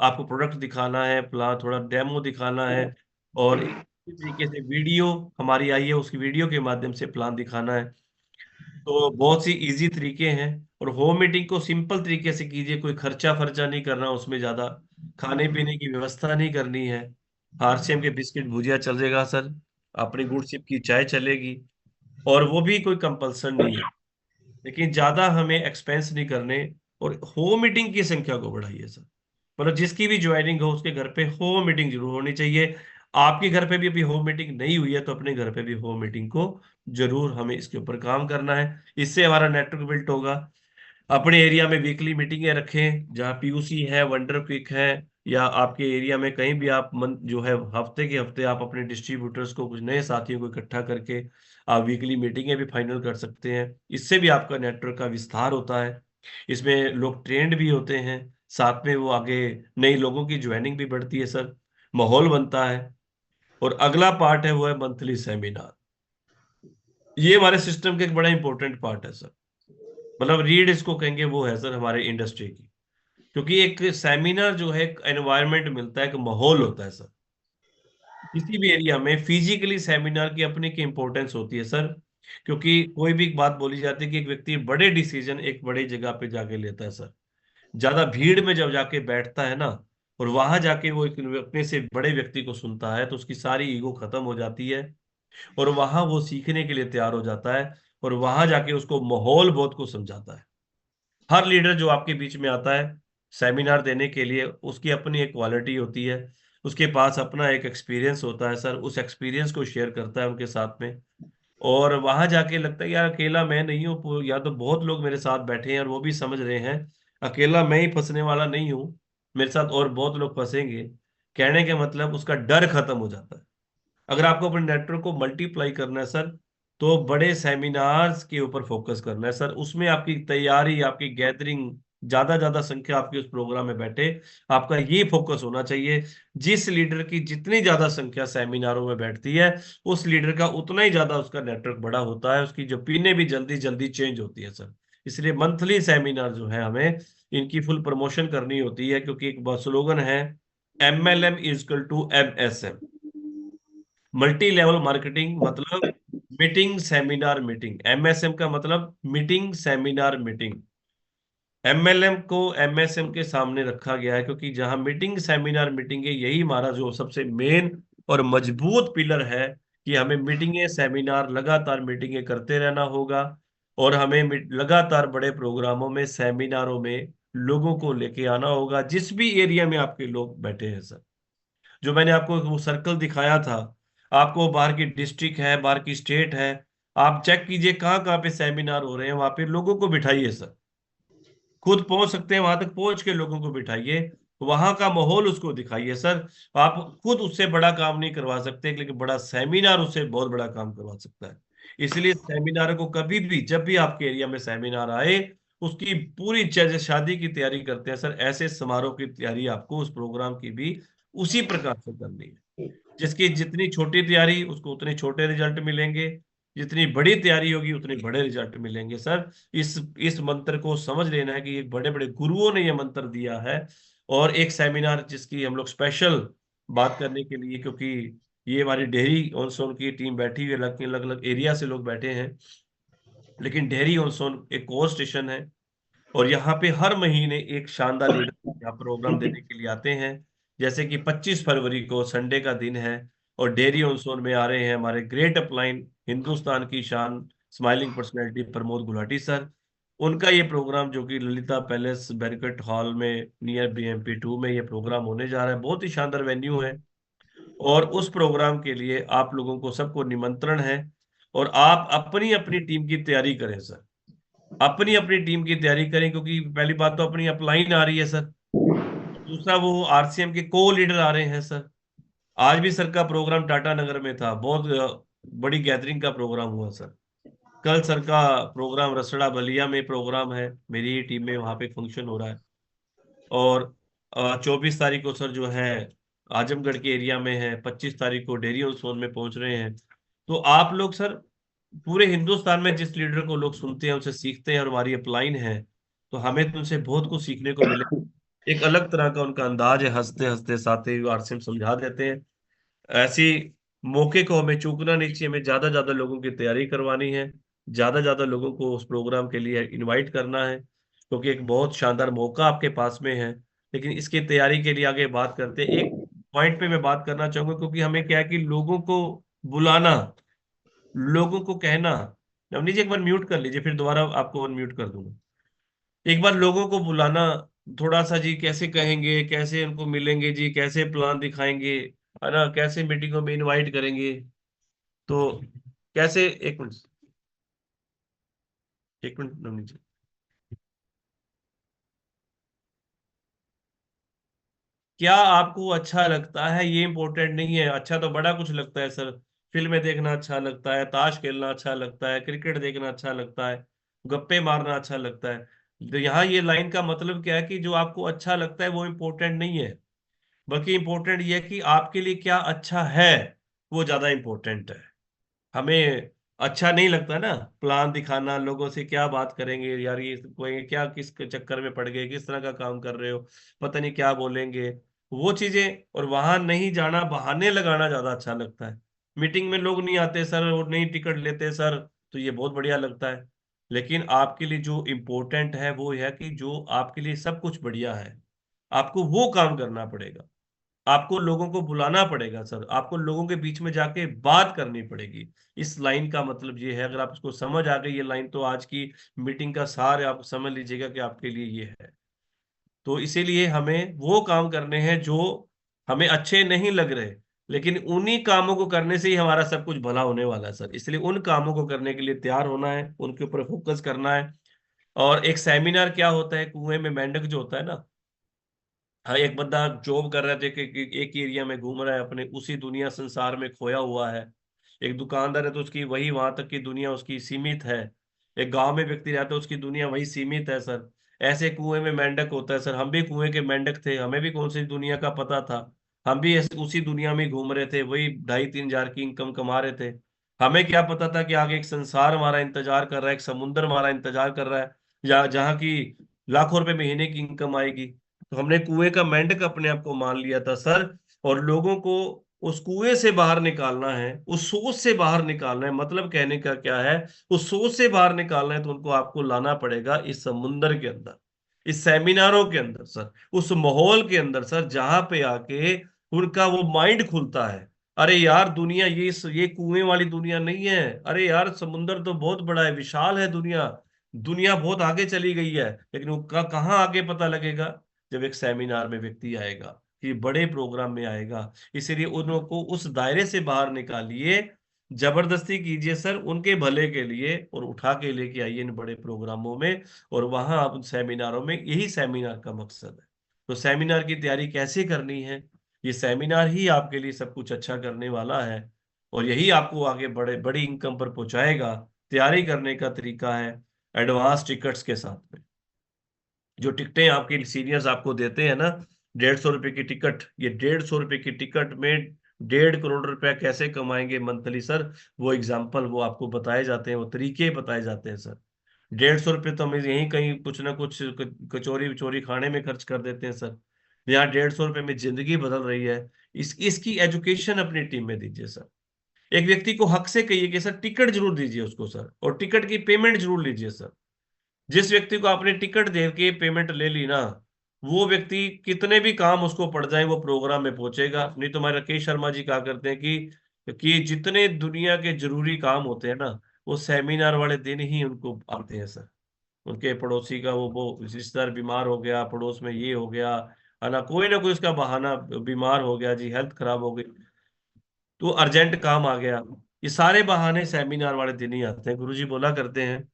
आपको प्रोडक्ट दिखाना है, प्लान थोड़ा डेमो दिखाना है, और इसी तरीके से वीडियो हमारी आई है, उसकी वीडियो के माध्यम से प्लान दिखाना है। तो बहुत सी इजी तरीके हैं। और होम मीटिंग को सिंपल तरीके से कीजिए। कोई खर्चा फर्चा नहीं करना उसमें ज्यादा। खाने पीने की व्यवस्था नहीं करनी है। आरसीएम के बिस्किट भुजिया चलेगा सर। अपनी गुड़सिप की चाय चलेगी। और वो भी कोई कंपल्सन नहीं है। लेकिन ज्यादा हमें एक्सपेंस नहीं करने। और होम मीटिंग की संख्या को बढ़ाइए सर। मतलब जिसकी भी ज्वाइनिंग हो, उसके घर पे होम मीटिंग जरूर होनी चाहिए। आपके घर पे भी अभी होम मीटिंग नहीं हुई है, तो अपने घर पे भी होम मीटिंग को जरूर हमें इसके ऊपर काम करना है। इससे हमारा नेटवर्क बिल्ट होगा। अपने एरिया में वीकली मीटिंगें रखें, जहाँ पीयूसी है, वंडर क्विक है, या आपके एरिया में कहीं भी आप जो है हफ्ते के हफ्ते आप अपने डिस्ट्रीब्यूटर्स को, कुछ नए साथियों को इकट्ठा करके आप वीकली मीटिंगें भी फाइनल कर सकते हैं। इससे भी आपका नेटवर्क का विस्तार होता है। इसमें लोग ट्रेंड भी होते हैं, साथ में वो आगे नए लोगों की ज्वाइनिंग भी बढ़ती है सर। माहौल बनता है। और अगला पार्ट है, वो है मंथली सेमिनार। ये हमारे सिस्टम का एक बड़ा इंपॉर्टेंट पार्ट है सर। मतलब रीड इसको कहेंगे, वो है सर हमारे इंडस्ट्री की। क्योंकि एक सेमिनार जो है, एक एनवायरनमेंट मिलता है, एक माहौल होता है सर। किसी भी एरिया में फिजिकली सेमिनार की अपनी की इंपॉर्टेंस होती है सर। क्योंकि कोई भी बात बोली जाती है कि एक व्यक्ति बड़े डिसीजन एक बड़ी जगह पे जाके लेता है सर। ज्यादा भीड़ में जब जाके बैठता है ना, और वहां जाके वो एक अपने से बड़े व्यक्ति को सुनता है, तो उसकी सारी ईगो खत्म हो जाती है। और वहां वो सीखने के लिए तैयार हो जाता है। और वहां जाके उसको माहौल बहुत कुछ समझाता है। हर लीडर जो आपके बीच में आता है सेमिनार देने के लिए, उसकी अपनी एक क्वालिटी होती है। उसके पास अपना एक एक्सपीरियंस होता है सर, उस एक्सपीरियंस को शेयर करता है उनके साथ में। और वहां जाके लगता है यार अकेला मैं नहीं हूँ, या तो बहुत लोग मेरे साथ बैठे हैं और वो भी समझ रहे हैं अकेला मैं ही फंसने वाला नहीं हूँ, मेरे साथ और बहुत लोग फंसेंगे। कहने के मतलब उसका डर खत्म हो जाता है। अगर आपको अपने नेटवर्क को मल्टीप्लाई करना है सर, तो बड़े सेमिनार्स के ऊपर फोकस करना है सर, उसमें आपकी तैयारी, आपकी गैदरिंग, ज्यादा ज्यादा संख्या आपकी उस प्रोग्राम में बैठे, आपका ये फोकस होना चाहिए। जिस लीडर की जितनी ज्यादा संख्या सेमिनारों में बैठती है, उस लीडर का उतना ही ज्यादा उसका नेटवर्क बड़ा होता है, उसकी जो पीने भी जल्दी जल्दी चेंज होती है सर। इसलिए मंथली सेमिनार जो है हमें इनकी फुल प्रमोशन करनी होती है, क्योंकि एक स्लोगन है, MLM is equal to MSM, multi level marketing मतलब मीटिंग सेमिनार मीटिंग। MSM का मतलब मीटिंग सेमिनार मीटिंग। MLM को MSM के सामने रखा गया है, क्योंकि जहां मीटिंग सेमिनार मीटिंग है, यही हमारा जो सबसे मेन और मजबूत पिलर है, कि हमें मीटिंगें सेमिनार लगातार मीटिंगें करते रहना होगा। और हमें लगातार बड़े प्रोग्रामों में, सेमिनारों में लोगों को लेके आना होगा, जिस भी एरिया में आपके लोग बैठे हैं सर। जो मैंने आपको वो सर्कल दिखाया था, आपको बाहर की डिस्ट्रिक्ट है, बाहर की स्टेट है, आप चेक कीजिए कहाँ कहाँ पे सेमिनार हो रहे हैं, वहां पे लोगों को बिठाइए सर। खुद पहुंच सकते हैं वहां तक, पहुंच के लोगों को बिठाइए, वहां का माहौल उसको दिखाइए सर। आप खुद उससे बड़ा काम नहीं करवा सकते, लेकिन बड़ा सेमिनार उससे बहुत बड़ा काम करवा सकता है। इसलिए सेमिनार को कभी भी, जब भी आपके एरिया में सेमिनार आए, उसकी पूरी, जैसे शादी की तैयारी करते हैं सर, ऐसे समारोह की तैयारी आपको उस प्रोग्राम की भी उसी प्रकार से करनी है। जिसकी जितनी छोटी तैयारी, उसको उतने छोटे रिजल्ट मिलेंगे, जितनी बड़ी तैयारी होगी उतने बड़े रिजल्ट मिलेंगे सर। इस मंत्र को समझ लेना है कि ये बड़े बड़े गुरुओं ने ये मंत्र दिया है। और एक सेमिनार जिसकी हम लोग स्पेशल बात करने के लिए, क्योंकि ये हमारी डेहरी ऑन सोन की टीम बैठी हुई है, अलग अलग अलग एरिया से लोग बैठे हैं, लेकिन डेहरी ऑन सोन एक कोर स्टेशन है। और यहाँ पे हर महीने एक शानदार लीडर यहाँ प्रोग्राम देने के लिए आते हैं। जैसे कि 25 फरवरी को संडे का दिन है, और डेयरी ऑन सोन में आ रहे हैं हमारे ग्रेट अपलाइन, हिंदुस्तान की शान, smiling personality Pramod Gulati sir. उनका ये प्रोग्राम, जो कि ललिता पैलेस बैंक्वेट हॉल में नियर BMP 2 में ये प्रोग्राम होने जा रहा है, बहुत ही शानदार वेन्यू है। और उस प्रोग्राम के लिए आप लोगों को सबको निमंत्रण है। और आप अपनी अपनी टीम की तैयारी करें सर, अपनी अपनी टीम की तैयारी करें, क्योंकि पहली बात तो अपनी अपलाइन आ रही है सर, दूसरा वो RCM के को लीडर आ रहे हैं सर। आज भी सर का प्रोग्राम टाटा नगर में था, बहुत बड़ी गैदरिंग का प्रोग्राम हुआ सर। कल सर का प्रोग्राम रसड़ा बलिया में प्रोग्राम है, मेरी ही टीम में वहां पे फंक्शन हो रहा है। और 24 तारीख को सर जो है आजमगढ़ के एरिया में है, 25 तारीख को डेरी ऑन सोन में पहुंच रहे हैं। तो आप लोग सर, पूरे हिंदुस्तान में जिस लीडर को लोग सुनते हैं, उनसे सीखते हैं, और हमारी अपलाइन है, तो हमें तो उनसे बहुत कुछ सीखने को मिले। एक अलग तरह का उनका अंदाज है, हंसते हंसते साथे RCM समझा देते हैं। ऐसी मौके को हमें चूकना नहीं चाहिए, हमें ज्यादा ज्यादा लोगों की तैयारी करवानी है, ज्यादा ज्यादा लोगों को उस प्रोग्राम के लिए इनवाइट करना है, क्योंकि एक बहुत शानदार मौका आपके पास में है। लेकिन इसकी तैयारी के लिए आगे बात करते हैं, एक पॉइंट पे मैं बात करना चाहूंगा, क्योंकि हमें क्या है कि लोगों को बुलाना, लोगों को कहना। नवनीत जी एक बार म्यूट कर लीजिए, फिर दोबारा आपको अनम्यूट कर दूंगा। एक बार लोगों को बुलाना, थोड़ा सा जी कैसे कहेंगे, कैसे उनको मिलेंगे जी, कैसे प्लान दिखाएंगे, है ना, कैसे मीटिंगों में इनवाइट करेंगे, तो कैसे, एक मिनट, एक मिनट नवनीत जी। क्या आपको अच्छा लगता है ये इंपॉर्टेंट नहीं है, अच्छा तो बड़ा कुछ लगता है सर। फिल्में देखना अच्छा लगता है, ताश खेलना अच्छा लगता है, क्रिकेट देखना अच्छा लगता है, गप्पे मारना अच्छा लगता है। तो यहाँ ये लाइन का मतलब क्या है, कि जो आपको अच्छा लगता है वो इम्पोर्टेंट नहीं है, बल्कि इम्पोर्टेंट ये है कि आपके लिए क्या अच्छा है, वो ज्यादा इम्पोर्टेंट है। हमें अच्छा नहीं लगता ना प्लान दिखाना, लोगों से क्या बात करेंगे यार, ये कोई क्या, किस चक्कर में पड़ गए, किस तरह का काम कर रहे हो, पता नहीं क्या बोलेंगे, वो चीजें। और वहां नहीं जाना, बहाने लगाना ज्यादा अच्छा लगता है। मीटिंग में लोग नहीं आते सर, और नहीं टिकट लेते सर, तो ये बहुत बढ़िया लगता है। लेकिन आपके लिए जो इम्पोर्टेंट है वो है कि जो आपके लिए सब कुछ बढ़िया है, आपको वो काम करना पड़ेगा। आपको लोगों को बुलाना पड़ेगा सर, आपको लोगों के बीच में जाके बात करनी पड़ेगी। इस लाइन का मतलब ये है, अगर आप इसको समझ आ गई ये लाइन, तो आज की मीटिंग का सार है, आप समझ लीजिएगा कि आपके लिए ये है। तो इसीलिए हमें वो काम करने हैं जो हमें अच्छे नहीं लग रहे, लेकिन उन्हीं कामों को करने से ही हमारा सब कुछ भला होने वाला है सर। इसलिए उन कामों को करने के लिए तैयार होना है, उनके ऊपर फोकस करना है। और एक सेमिनार क्या होता है, कुएं में मेंढक जो होता है ना, हाँ, एक बंदा जॉब कर रहे थे कि एक एरिया में घूम रहा है, अपने उसी दुनिया संसार में खोया हुआ है। एक दुकानदार है तो उसकी वही वहां तक की दुनिया उसकी सीमित है। एक गांव में व्यक्ति रहता है, उसकी दुनिया वही सीमित है सर। ऐसे कुएं में मेंढक होता है सर। हम भी कुएं के मेंढक थे, हमें भी कौन सी दुनिया का पता था। हम भी उसी दुनिया में ही घूम रहे थे, वही 2.5-3 हजार की इनकम कमा रहे थे। हमें क्या पता था कि आगे एक संसार हमारा इंतजार कर रहा है, एक समुंदर हमारा इंतजार कर रहा है, जहाँ की लाखों रुपए महीने की इनकम आएगी। तो हमने कुएं का मेंढक अपने आप को मान लिया था सर। और लोगों को उस कुएं से बाहर निकालना है, उस सोच से बाहर निकालना है। मतलब कहने का क्या है, उस सोच से बाहर निकालना है तो उनको आपको लाना पड़ेगा इस समुंदर के अंदर, इस सेमिनारों के अंदर सर, उस माहौल के अंदर सर, जहां पे आके उनका वो माइंड खुलता है। अरे यार, दुनिया ये कुएं वाली दुनिया नहीं है। अरे यार, समुंदर तो बहुत बड़ा है, विशाल है दुनिया। दुनिया बहुत आगे चली गई है। लेकिन वो कहाँ आगे पता लगेगा, जब एक सेमिनार में व्यक्ति आएगा, कि बड़े प्रोग्राम में आएगा। इसीलिए उनको उस दायरे से बाहर निकालिए, जबरदस्ती कीजिए सर उनके भले के लिए, और उठा के लेके आइए इन बड़े प्रोग्रामों में। और वहां आप उन सेमिनारों में, यही सेमिनार का मकसद है। तो सेमिनार की तैयारी कैसे करनी है, ये सेमिनार ही आपके लिए सब कुछ अच्छा करने वाला है। और यही आपको आगे बड़े बड़ी इनकम पर पहुंचाएगा। तैयारी करने का तरीका है एडवांस टिकट्स के साथ में। जो टिकटें आपके सीनियर्स आपको देते हैं ना, 150 रुपए की टिकट, ये 150 रुपए की टिकट में 1.5 करोड़ रुपया कैसे कमाएंगे मंथली सर, वो एग्जाम्पल वो आपको बताए जाते हैं, वो तरीके बताए जाते हैं सर। 150 रुपये तो हम यहीं कहीं कुछ ना कुछ कचौरी विचौरी खाने में खर्च कर देते हैं सर। यहाँ 150 रुपये में जिंदगी बदल रही है। इसकी एजुकेशन अपनी टीम में दीजिए सर। एक व्यक्ति को हक से कहिए कि सर टिकट जरूर दीजिए उसको सर, और टिकट की पेमेंट जरूर लीजिए सर। जिस व्यक्ति को आपने टिकट दे के पेमेंट ले ली ना, वो व्यक्ति कितने भी काम उसको पड़ जाए वो प्रोग्राम में पहुंचेगा। नहीं तो हमारे राकेश शर्मा जी कहा करते हैं कि जितने दुनिया के जरूरी काम होते हैं ना, वो सेमिनार वाले दिन ही उनको आते हैं सर। उनके पड़ोसी का वो रिश्तेदार बीमार हो गया, पड़ोस में ये हो गया, है ना कोई उसका बहाना, बीमार हो गया जी, हेल्थ खराब हो गई, तो अर्जेंट काम आ गया। ये सारे बहाने सेमिनार वाले दिन ही आते हैं, गुरुजी बोला करते हैं।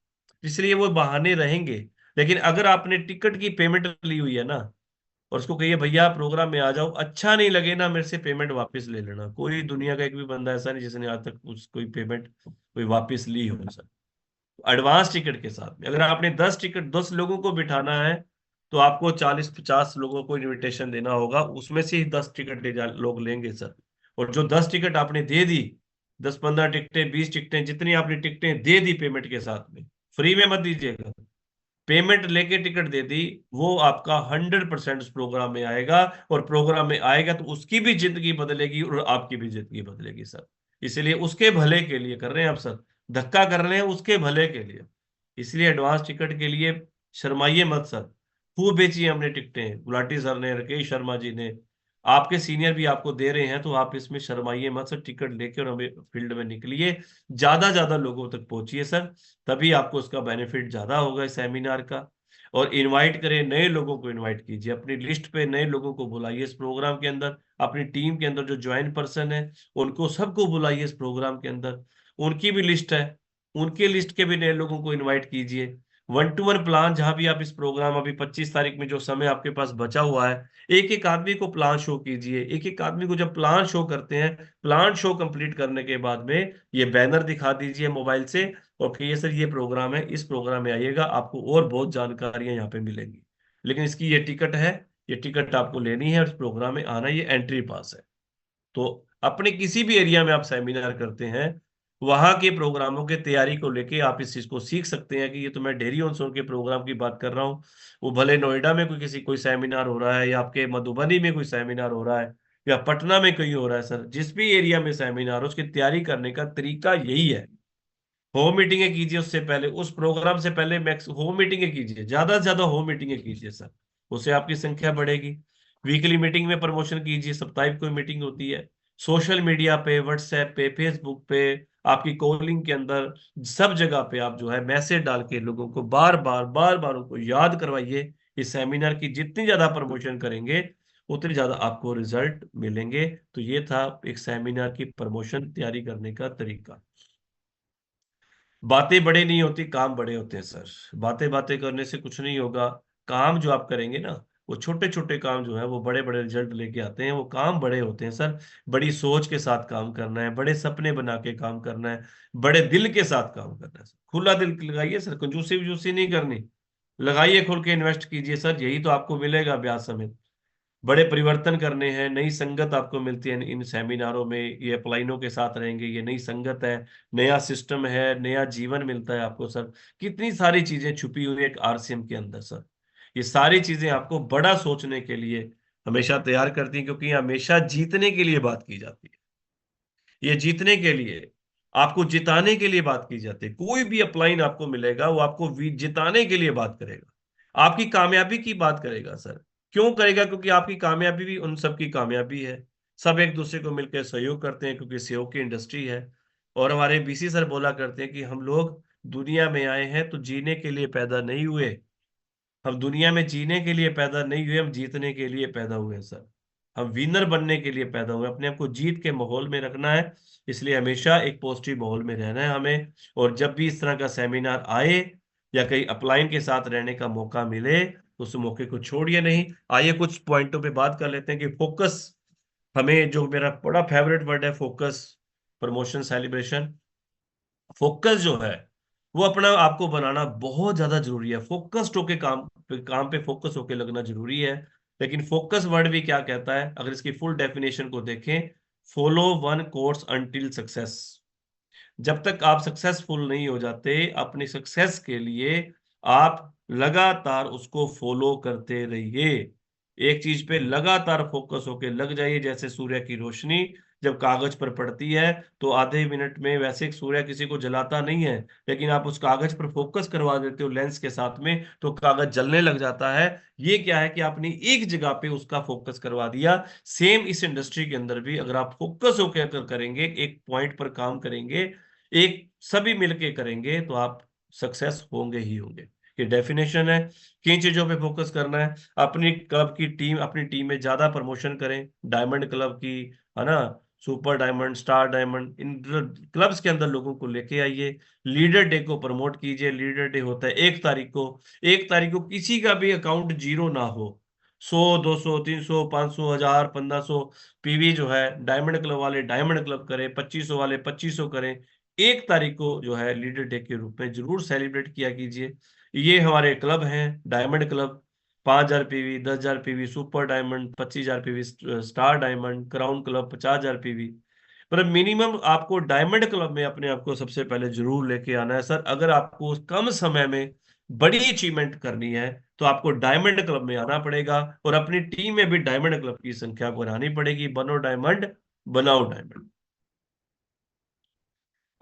इसलिए वो बहाने रहेंगे। लेकिन अगर आपने टिकट की पेमेंट ली हुई है ना, और उसको कहिए भैया प्रोग्राम में आ जाओ, अच्छा नहीं लगे ना मेरे से पेमेंट वापस ले लेना। कोई दुनिया का एक भी बंदा ऐसा नहीं जिसने आज तक कोई पेमेंट कोई वापस ली हो सर। एडवांस टिकट के साथ में अगर आपने 10 लोगों को बिठाना है, तो आपको 40-50 लोगों को इनविटेशन देना होगा, उसमें से ही 10 टिकट लोग लेंगे सर। और जो 10 टिकट आपने दे दी, 10-15 टिकटें, 20 टिकटें, जितनी आपने टिकटें दे दी पेमेंट के साथ में, फ्री में मत दीजिएगा। पेमेंट लेके टिकट दे दी, वो आपका 100% उस प्रोग्राम में आएगा। और प्रोग्राम में आएगा तो उसकी भी जिंदगी बदलेगी और आपकी भी जिंदगी बदलेगी सर। इसलिए उसके भले के लिए कर रहे हैं आप सर, धक्का कर रहे हैं उसके भले के लिए। इसलिए एडवांस टिकट के लिए शर्माइए मत सर। खूब बेचिए हमने टिकटें, गुलाटी सर ने, राकेश शर्मा जी ने, आपके सीनियर भी आपको दे रहे हैं। तो आप इसमें शर्माइए मत सर, टिकट लेके और हमें फील्ड में निकलिए, ज्यादा ज्यादा लोगों तक पहुंचिए सर। तभी आपको उसका बेनिफिट ज्यादा होगा इस सेमिनार का। और इनवाइट करें, नए लोगों को इनवाइट कीजिए, अपनी लिस्ट पे नए लोगों को बुलाइए इस प्रोग्राम के अंदर। अपनी टीम के अंदर जो ज्वाइन पर्सन है, उनको सबको बुलाइए इस प्रोग्राम के अंदर। उनकी भी लिस्ट है, उनके लिस्ट के भी नए लोगों को इनवाइट कीजिए। 1-to-1 प्लान, जहां भी आप इस प्रोग्राम, अभी 25 तारीख में जो समय आपके पास बचा हुआ है, एक एक आदमी को प्लान शो कीजिए। एक एक आदमी को जब प्लान शो करते हैं, प्लान शो कंप्लीट करने के बाद में ये बैनर दिखा दीजिए मोबाइल से, और कहिए सर ये प्रोग्राम है, इस प्रोग्राम में आइएगा, आपको और बहुत जानकारियां यहाँ पे मिलेंगी। लेकिन इसकी ये टिकट है, ये टिकट आपको लेनी है और इस प्रोग्राम में आना, ये एंट्री पास है। तो अपने किसी भी एरिया में आप सेमिनार करते हैं, वहां के प्रोग्रामों के तैयारी को लेके आप इस चीज को सीख सकते हैं। कि ये तो मैं डेयरी ऑन सोन के प्रोग्राम की बात कर रहा हूँ, वो भले नोएडा में कोई सेमिनार हो रहा है, या आपके मधुबनी में कोई सेमिनार हो रहा है, या पटना में कहीं हो रहा है सर, जिस भी एरिया में सेमिनार हो, उसकी तैयारी करने का तरीका यही है। होम मीटिंगें कीजिए, उससे पहले, उस प्रोग्राम से पहले मैक्स होम मीटिंगें कीजिए, ज्यादा से ज्यादा होम मीटिंगें कीजिए सर। उससे आपकी संख्या बढ़ेगी। वीकली मीटिंग में प्रमोशन कीजिए, साप्ताहिक कोई मीटिंग होती है। सोशल मीडिया पे, व्हाट्सएप पे, फेसबुक पे, आपकी कॉलिंग के अंदर, सब जगह पे आप जो है मैसेज डाल के लोगों को बार बार उनको याद करवाइए। इस सेमिनार की जितनी ज्यादा प्रमोशन करेंगे, उतनी ज्यादा आपको रिजल्ट मिलेंगे। तो ये था एक सेमिनार की प्रमोशन तैयारी करने का तरीका। बातें बड़े नहीं होती, काम बड़े होते हैं सर। बातें बातें करने से कुछ नहीं होगा। काम जो आप करेंगे ना, वो छोटे छोटे काम जो है वो बड़े बड़े रिजल्ट लेके आते हैं। वो काम बड़े होते हैं सर। बड़ी सोच के साथ काम करना है, बड़े सपने बना के काम करना है, बड़े दिल के साथ काम करना है सर। खुला दिल लगाइए सर, कंजूसी वजूसी नहीं करनी। लगाइए, खुल के इन्वेस्ट कीजिए सर, यही तो आपको मिलेगा ब्याज समेत। बड़े परिवर्तन करने हैं, नई संगत आपको मिलती है इन सेमिनारों में। ये अपलाइनों के साथ रहेंगे, ये नई संगत है, नया सिस्टम है, नया जीवन मिलता है आपको सर। कितनी सारी चीजें छुपी हुई है एक आरसीएम के अंदर सर। ये सारी चीजें आपको बड़ा सोचने के लिए हमेशा तैयार करती हैं, क्योंकि ये हमेशा जीतने के लिए बात की जाती है। ये जीतने के लिए, आपको जिताने के लिए बात की जाती है। कोई भी अपलाइन आपको मिलेगा वो आपको जिताने के लिए बात करेगा, आपकी कामयाबी की बात करेगा सर। क्यों करेगा? क्योंकि आपकी कामयाबी भी उन सब की कामयाबी है। सब एक दूसरे को मिलकर सहयोग करते हैं, क्योंकि सहयोग की इंडस्ट्री है। और हमारे बीसी सर बोला करते हैं कि हम लोग दुनिया में आए हैं तो जीने के लिए पैदा नहीं हुए। हम दुनिया में जीने के लिए पैदा नहीं हुए, हम जीतने के लिए पैदा हुए हैं सर। हम विनर बनने के लिए पैदा हुए हैं, अपने आप को जीत के माहौल में रखना है। इसलिए हमेशा एक पॉजिटिव माहौल में रहना है हमें। और जब भी इस तरह का सेमिनार आए या कहीं अपलाइन के साथ रहने का मौका मिले, तो उस मौके को छोड़िए नहीं। आइए कुछ पॉइंटों पे बात कर लेते हैं कि फोकस, हमें जो मेरा बड़ा फेवरेट वर्ड है, फोकस, प्रमोशन, सेलिब्रेशन। फोकस जो है वो अपना आपको बनाना बहुत ज्यादा जरूरी है। फोकस्ड होके काम पे फोकस होके लगना जरूरी है। लेकिन फोकस वर्ड भी क्या कहता है, अगर इसकी फुल डेफिनेशन को देखें, follow one course until success. जब तक आप सक्सेसफुल नहीं हो जाते अपनी सक्सेस के लिए, आप लगातार उसको फॉलो करते रहिए। एक चीज पे लगातार फोकस होके लग जाइए। जैसे सूर्य की रोशनी जब कागज पर पड़ती है, तो आधे मिनट में, वैसे सूर्य किसी को जलाता नहीं है, लेकिन आप उस कागज पर फोकस करवा देते हो लेंस के साथ में, तो कागज जलने लग जाता है। ये क्या है कि आपने एक जगह पे उसका फोकस करवा दिया। सेम इस इंडस्ट्री के अंदर भी अगर आप फोकस होकर करेंगे, एक पॉइंट पर काम करेंगे, एक सभी मिलके करेंगे, तो आप सक्सेस होंगे ही होंगे। ये डेफिनेशन है। किन चीजों पे फोकस करना है? अपनी क्लब की टीम, अपनी टीम में ज्यादा प्रमोशन करें, डायमंड क्लब की, है ना, सुपर डायमंड, स्टार डायमंड, इन क्लब्स के अंदर लोगों को लेके आइए। लीडर डे को प्रमोट कीजिए। लीडर डे होता है 1 तारीख को। 1 तारीख को किसी का भी अकाउंट जीरो ना हो। 100, 200, 300, 500, 1000, 1500 पीवी जो है, डायमंड क्लब वाले डायमंड क्लब करें, 2500 वाले 2500 करें। 1 तारीख को जो है लीडर डे के रूप में जरूर सेलिब्रेट किया कीजिए। ये हमारे क्लब हैं, diamond club, 5000 PV, 10,000 PV super diamond, 25,000 PV star diamond, crown club 50,000 PV. मतलब मिनिमम आपको डायमंड क्लब में अपने आप को सबसे पहले जरूर लेके आना है सर। अगर आपको कम समय में बड़ी अचीवमेंट करनी है, तो आपको डायमंड क्लब में आना पड़ेगा, और अपनी टीम में भी डायमंड क्लब की संख्या बढ़ानी पड़ेगी। बनो डायमंड, बनाओ डायमंड।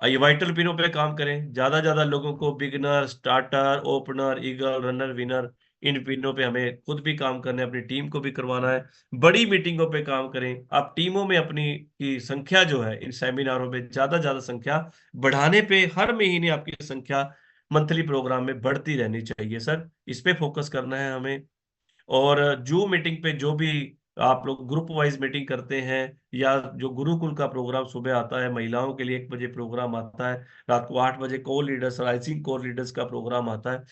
आइए वाइटल पिनों पे काम करें। ज्यादा लोगों को beginner, starter, opener, eagle, runner, winner, इन पिनों पे हमें खुद भी काम करना है, अपनी टीम को भी करवाना है। बड़ी मीटिंगों पे काम करें। आप टीमों में अपनी की संख्या जो है, इन सेमिनारों में ज्यादा संख्या बढ़ाने पे, हर महीने आपकी संख्या मंथली प्रोग्राम में बढ़ती रहनी चाहिए सर। इस पे फोकस करना है हमें। और जूम मीटिंग पे जो भी आप लोग ग्रुप वाइज मीटिंग करते हैं, या जो गुरुकुल का प्रोग्राम सुबह आता है महिलाओं के लिए, 1 बजे प्रोग्राम आता है, रात को 8 बजे core leaders, rising core leaders का प्रोग्राम आता है।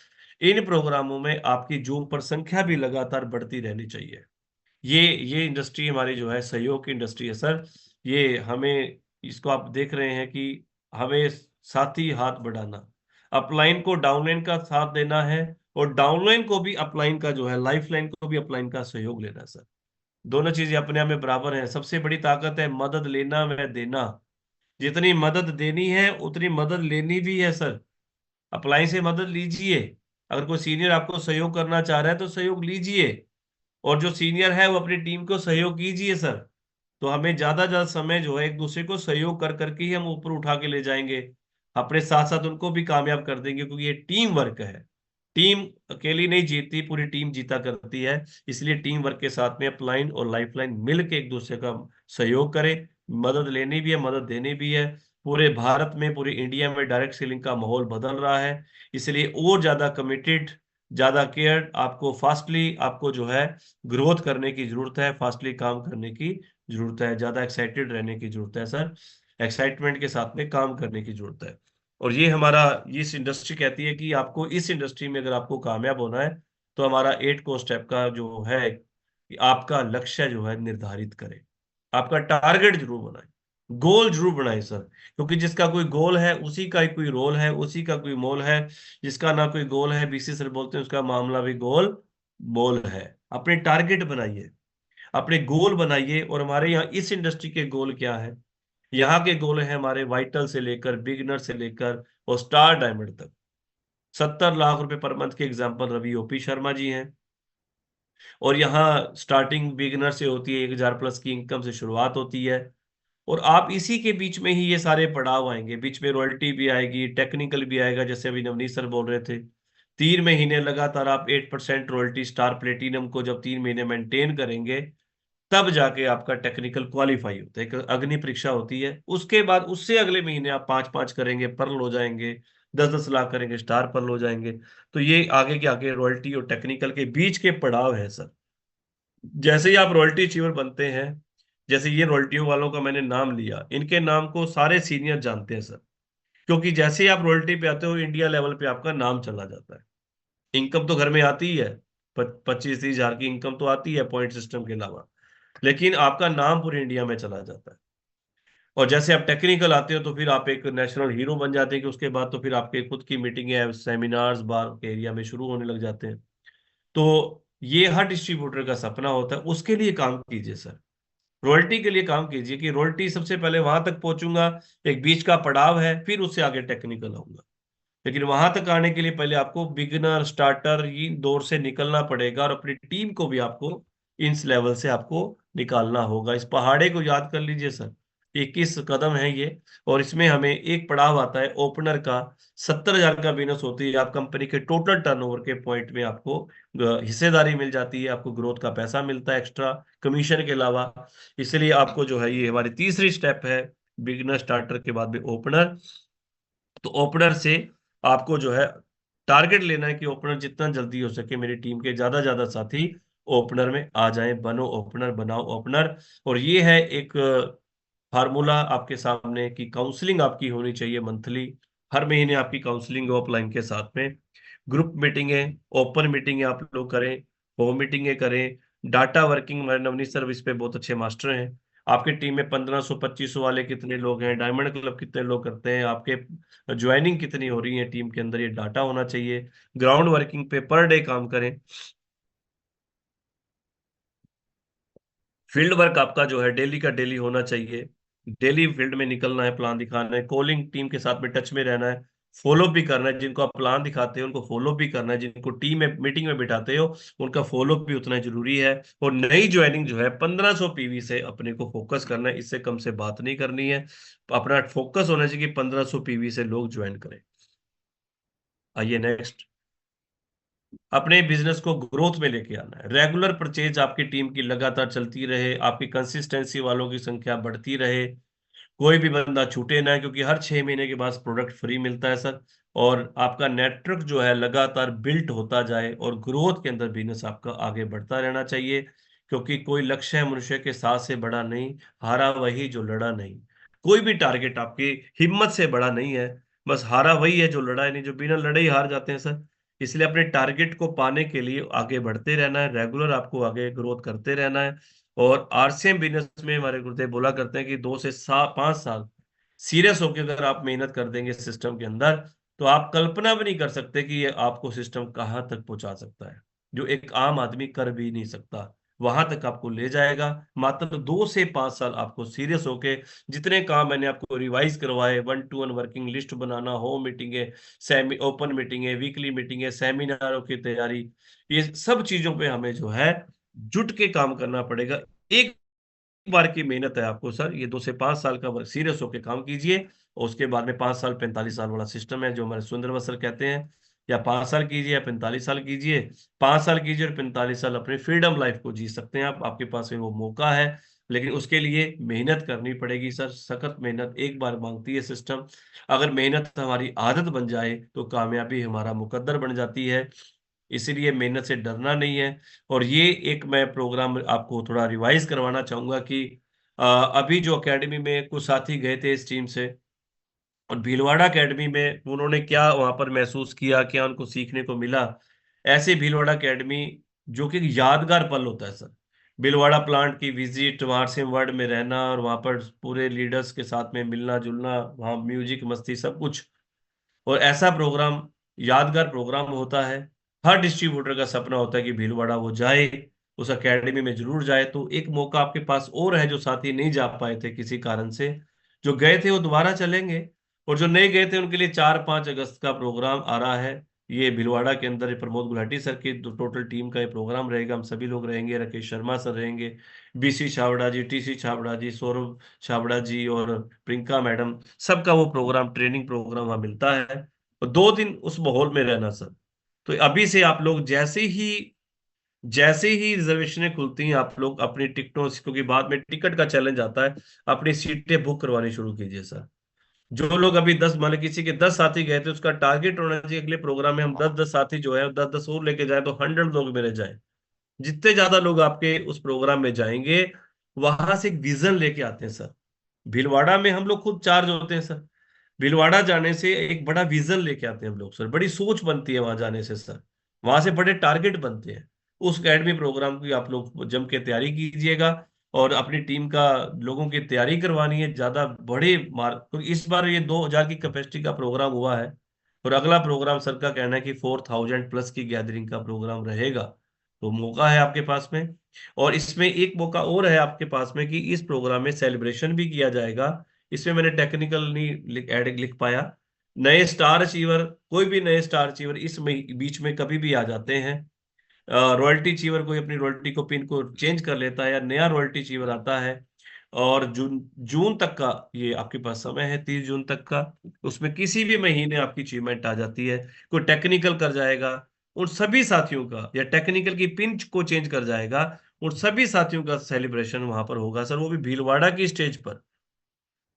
इन प्रोग्रामों में आपकी जूम पर संख्या भी लगातार बढ़ती रहनी चाहिए। ये इंडस्ट्री हमारी जो है सहयोग की इंडस्ट्री है सर। ये हमें, इसको आप देख रहे हैं कि हमें साथी हाथ बढ़ाना, अपलाइन को डाउनलाइन का साथ देना है, और डाउनलाइन को भी अपलाइन का जो है, लाइफलाइन को भी अपलाइन का सहयोग लेना है सर। दोनों चीजें अपने आप में बराबर हैं। सबसे बड़ी ताकत है मदद लेना व देना। जितनी मदद देनी है उतनी मदद लेनी भी है सर। अपलाइन से मदद लीजिए। अगर कोई सीनियर आपको सहयोग करना चाह रहा है तो सहयोग लीजिए, और जो सीनियर है वो अपनी टीम को सहयोग कीजिए सर। तो हमें ज्यादा समय जो है एक दूसरे को सहयोग कर करके ही हम ऊपर उठा के ले जाएंगे। अपने साथ साथ उनको भी कामयाब कर देंगे, क्योंकि ये टीम वर्क है। टीम अकेली नहीं जीतती, पूरी टीम जीता करती है। इसलिए टीम वर्क के साथ में अपलाइन और लाइफलाइन मिल के एक दूसरे का सहयोग करें। मदद लेनी भी है, मदद देनी भी है। पूरे भारत में, पूरे इंडिया में डायरेक्ट सेलिंग का माहौल बदल रहा है, इसलिए और ज्यादा कमिटेड ज्यादा केयर, आपको फास्टली आपको जो है ग्रोथ करने की जरूरत है, फास्टली काम करने की जरूरत है, ज्यादा एक्साइटेड रहने की जरूरत है सर, एक्साइटमेंट के साथ में काम करने की जरूरत है। और ये हमारा, ये इस इंडस्ट्री कहती है कि आपको इस इंडस्ट्री में अगर आपको कामयाब होना है तो हमारा 8 को स्टेप का जो है कि आपका लक्ष्य जो है निर्धारित करें, आपका टारगेट जरूर बनाए, गोल जरूर बनाए सर। क्योंकि जिसका कोई गोल है उसी का ही कोई रोल है, उसी का कोई मोल है। जिसका ना कोई गोल है, बीसी सर बोलते हैं, उसका मामला भी गोल मोल है। अपने टारगेट बनाइए, अपने गोल बनाइए। और हमारे यहाँ इस इंडस्ट्री के गोल क्या है? यहाँ के गोल है हमारे वाइटल से लेकर, बिगनर से लेकर और स्टार डायमंड तक। 70 लाख रुपए पर मंथ के एग्जाम्पल रवि ओपी शर्मा जी हैं। और यहाँ स्टार्टिंग बिगनर से होती है, 1,000 प्लस की इनकम से शुरुआत होती है। और आप इसी के बीच में ही ये सारे पड़ाव आएंगे, बीच में रॉयल्टी भी आएगी, टेक्निकल भी आएगा, जैसे अभी नवनीत सर बोल रहे थे। 3 महीने लगातार आप 8% रॉयल्टी स्टार प्लेटिनम को जब 3 महीने मेंटेन करेंगे, तब जाके आपका टेक्निकल क्वालिफाई होता है, एक अग्नि परीक्षा होती है। उसके बाद उससे अगले महीने आप 5-5 करेंगे, पर्ल हो जाएंगे, 10-10 लाख करेंगे, स्टार पर्ल हो जाएंगे। तो ये आगे के आगे रॉयल्टी और टेक्निकल के बीच के पड़ाव है सर। जैसे ही आप रॉयल्टी अचीवर बनते हैं, जैसे ये रॉयल्टियों वालों का मैंने नाम लिया, इनके नाम को सारे सीनियर जानते हैं सर। क्योंकि जैसे ही आप रॉयल्टी पे आते हो, इंडिया लेवल पे आपका नाम चला जाता है। इनकम तो घर में आती ही है, 25-30 हजार की इनकम तो आती है पॉइंट सिस्टम के अलावा, लेकिन आपका नाम पूरे इंडिया में चला जाता है। और जैसे आप टेक्निकल आते हो तो फिर आप एक नेशनल हीरो बन जाते हैं, कि उसके बाद तो फिर आपके खुद की मीटिंगें, सेमिनार्स बार के एरिया में शुरू होने लग जाते हैं। तो ये हर डिस्ट्रीब्यूटर का सपना होता है, उसके लिए काम कीजिए सर। रॉयल्टी के लिए काम कीजिए कि रॉयल्टी सबसे पहले वहां तक पहुंचूंगा, एक बीच का पड़ाव है, फिर उससे आगे टेक्निकल आऊंगा। लेकिन वहां तक आने के लिए पहले आपको बिगिनर स्टार्टर ये दौर से निकलना पड़ेगा, और अपनी टीम को भी आपको इस लेवल से आपको निकालना होगा। इस पहाड़े को याद कर लीजिए सर, 21 कदम है ये। और इसमें हमें एक पड़ाव आता है ओपनर का, 70 हजार का बिजनेस होती है, आप कंपनी के टोटल टर्नओवर के पॉइंट में आपको हिस्सेदारी मिल जाती है, आपको ग्रोथ का पैसा मिलता है एक्स्ट्रा कमीशन के अलावा। इसलिए आपको जो है, ये हमारी तीसरी स्टेप है, बिगनर स्टार्टर के बाद में ओपनर। तो ओपनर से आपको जो है टारगेट लेना है कि ओपनर जितना जल्दी हो सके मेरी टीम के ज्यादा ज्यादा साथी ओपनर में आ जाएं, बनो ओपनर, बनाओ ओपनर। और ये है एक फार्मूला आपके सामने कि काउंसलिंग आपकी होनी चाहिए मंथली, हर महीने आपकी काउंसलिंग ऑफलाइन के साथ में, ग्रुप मीटिंगें, ओपन मीटिंगें आप लोग करें, होम मीटिंगें करें, डाटा वर्किंग, हमारे नवनीत सर इस पे बहुत अच्छे मास्टर हैं। आपकी टीम में 1500-2500 वाले कितने लोग हैं, डायमंड क्लब कितने लोग करते हैं, आपके ज्वाइनिंग कितनी हो रही है टीम के अंदर, ये डाटा होना चाहिए। ग्राउंड वर्किंग पे पर डे काम करें। फील्ड वर्क आपका जो है डेली का डेली होना चाहिए, डेली फील्ड में निकलना है, प्लान दिखाना है, कॉलिंग टीम के साथ में टच में रहना है, फॉलो भी करना है, जिनको आप प्लान दिखाते हो उनको फॉलो भी करना है, जिनको टीम में मीटिंग में बिठाते हो उनका फॉलो भी उतना जरूरी है। और नई ज्वाइनिंग जो है 1500 पीवी से अपने को फोकस करना है, इससे कम से बात नहीं करनी है। अपना फोकस होना चाहिए कि 1500 पीवी से लोग ज्वाइन करें। आइए नेक्स्ट, अपने बिजनेस को ग्रोथ में लेके आना है। रेगुलर परचेज आपकी टीम की लगातार चलती रहे, आपकी कंसिस्टेंसी वालों की संख्या बढ़ती रहे, कोई भी बंदा छूटे ना, क्योंकि हर 6 महीने के बाद प्रोडक्ट फ्री मिलता है सर। और आपका नेटवर्क जो है लगातार बिल्ट होता जाए, और ग्रोथ के अंदर बिजनेस आपका आगे बढ़ता रहना चाहिए। क्योंकि कोई लक्ष्य है मनुष्य के साथ से बड़ा नहीं, हारा वही जो लड़ा नहीं। कोई भी टारगेट आपकी हिम्मत से बड़ा नहीं है, बस हारा वही है जो लड़ा है नहीं, जो बिना लड़े ही हार जाते हैं सर। इसलिए अपने टारगेट को पाने के लिए आगे बढ़ते रहना है, रेगुलर आपको आगे ग्रोथ करते रहना है। और आरसीएम बिजनेस में हमारे गुरुदेव बोला करते हैं कि 2 से 5 साल सीरियस होकर अगर आप मेहनत कर देंगे सिस्टम के अंदर, तो आप कल्पना भी नहीं कर सकते कि ये आपको सिस्टम कहाँ तक पहुंचा सकता है, जो एक आम आदमी कर भी नहीं सकता। वहां तक आपको ले जाएगा। मात्र 2 से 5 साल आपको सीरियस होके, जितने काम मैंने आपको रिवाइज करवाए, 1-to-1 वर्किंग लिस्ट बनाना, होम मीटिंग है, सेमी ओपन मीटिंग है, वीकली मीटिंग है, सेमिनारों की तैयारी, ये सब चीजों पे हमें जो है जुट के काम करना पड़ेगा। एक बार की मेहनत है आपको सर, ये 2 से 5 साल का वर्क सीरियस होकर काम कीजिए। और उसके बाद में 5 साल 45 साल वाला सिस्टम है जो हमारे सुंदर सर कहते हैं, या 5 साल कीजिए या 45 साल कीजिए। 5 साल कीजिए और 45 साल अपनी फ्रीडम लाइफ को जी सकते हैं आप, आपके पास में वो मौका है। लेकिन उसके लिए मेहनत करनी पड़ेगी सर, सख्त मेहनत एक बार मांगती है सिस्टम। अगर मेहनत हमारी आदत बन जाए तो कामयाबी हमारा मुकद्दर बन जाती है। इसीलिए मेहनत से डरना नहीं है। और ये एक मैं प्रोग्राम आपको थोड़ा रिवाइज करवाना चाहूंगा कि अभी जो एकेडमी में कुछ साथी गए थे इस टीम से, और भीलवाड़ा एकेडमी में उन्होंने क्या वहां पर महसूस किया, क्या उनको सीखने को मिला। ऐसे भीलवाड़ा एकेडमी जो कि यादगार पल होता है सर। भीलवाड़ा प्लांट की विजिट, वहां से वर्ड में रहना और वहां पर पूरे लीडर्स के साथ में मिलना जुलना, वहां म्यूजिक मस्ती सब कुछ, और ऐसा प्रोग्राम यादगार प्रोग्राम होता है। हर डिस्ट्रीब्यूटर का सपना होता है कि भीलवाड़ा वो जाए, उस एकेडमी में जरूर जाए। तो एक मौका आपके पास और है, जो साथी नहीं जा पाए थे किसी कारण से, जो गए थे वो दोबारा चलेंगे। और जो नहीं गए थे उनके लिए 4-5 अगस्त का प्रोग्राम आ रहा है। ये भीलवाड़ा के अंदर ये प्रमोद गुलाटी सर की टोटल टीम का ये प्रोग्राम रहेगा। हम सभी लोग रहेंगे, राकेश शर्मा सर रहेंगे, बीसी छाबड़ा जी, टीसी छाबड़ा जी, सौरभ छाबड़ा जी और प्रियंका मैडम, सबका वो प्रोग्राम, ट्रेनिंग प्रोग्राम वहाँ मिलता है। और 2 दिन उस माहौल में रहना सर। तो अभी से आप लोग जैसे ही रिजर्वेशनें खुलती हैं, आप लोग अपनी टिकटों से, क्योंकि बाद में टिकट का चैलेंज आता है, अपनी सीटें बुक करवानी शुरू कीजिए सर। जो लोग अभी 10, मान लो किसी के 10 साथी गए थे, उसका टारगेट होना चाहिए अगले प्रोग्राम में हम 10-10 साथी जो है 10-10 और लेके जाए तो 100 लोग मेरे जाए। जितने ज्यादा लोग आपके उस प्रोग्राम में जाएंगे, वहां से एक विजन लेके आते हैं सर। भीलवाड़ा में हम लोग खुद चार्ज होते हैं सर। भीलवाड़ा जाने से एक बड़ा विजन लेके आते हैं हम लोग सर, बड़ी सोच बनती है वहां जाने से सर। वहां से बड़े टारगेट बनते हैं। उस एकेडमी प्रोग्राम की आप लोग जम के तैयारी कीजिएगा। और अपनी टीम का लोगों की तैयारी करवानी है ज्यादा बड़े मार्क, तो इस बार ये 2000 की कैपेसिटी का प्रोग्राम हुआ है। और अगला प्रोग्राम सर का कहना है कि 4000+ की गैदरिंग का प्रोग्राम रहेगा। तो मौका है आपके पास में। और इसमें एक मौका और है आपके पास में कि इस प्रोग्राम में सेलिब्रेशन भी किया जाएगा। इसमें मैंने टेक्निकल नहीं ऐड लिख पाया। नए स्टार अचीवर, कोई भी नए स्टार अचीवर इस बीच में कभी भी आ जाते हैं। रॉयल्टी अचीवर कोई अपनी रॉयल्टी को पिन को चेंज कर लेता है, या नया रॉयल्टी अचीवर आता है। और जून जून तक का ये आपके पास समय है, 30 जून तक का। उसमें किसी भी महीने आपकी अचीवमेंट आ जाती है। कोई टेक्निकल कर जाएगा, उन सभी साथियों का, या टेक्निकल की पिन को चेंज कर जाएगा, उन सभी साथियों का सेलिब्रेशन वहां पर होगा सर, वो भी भीलवाड़ा की स्टेज पर।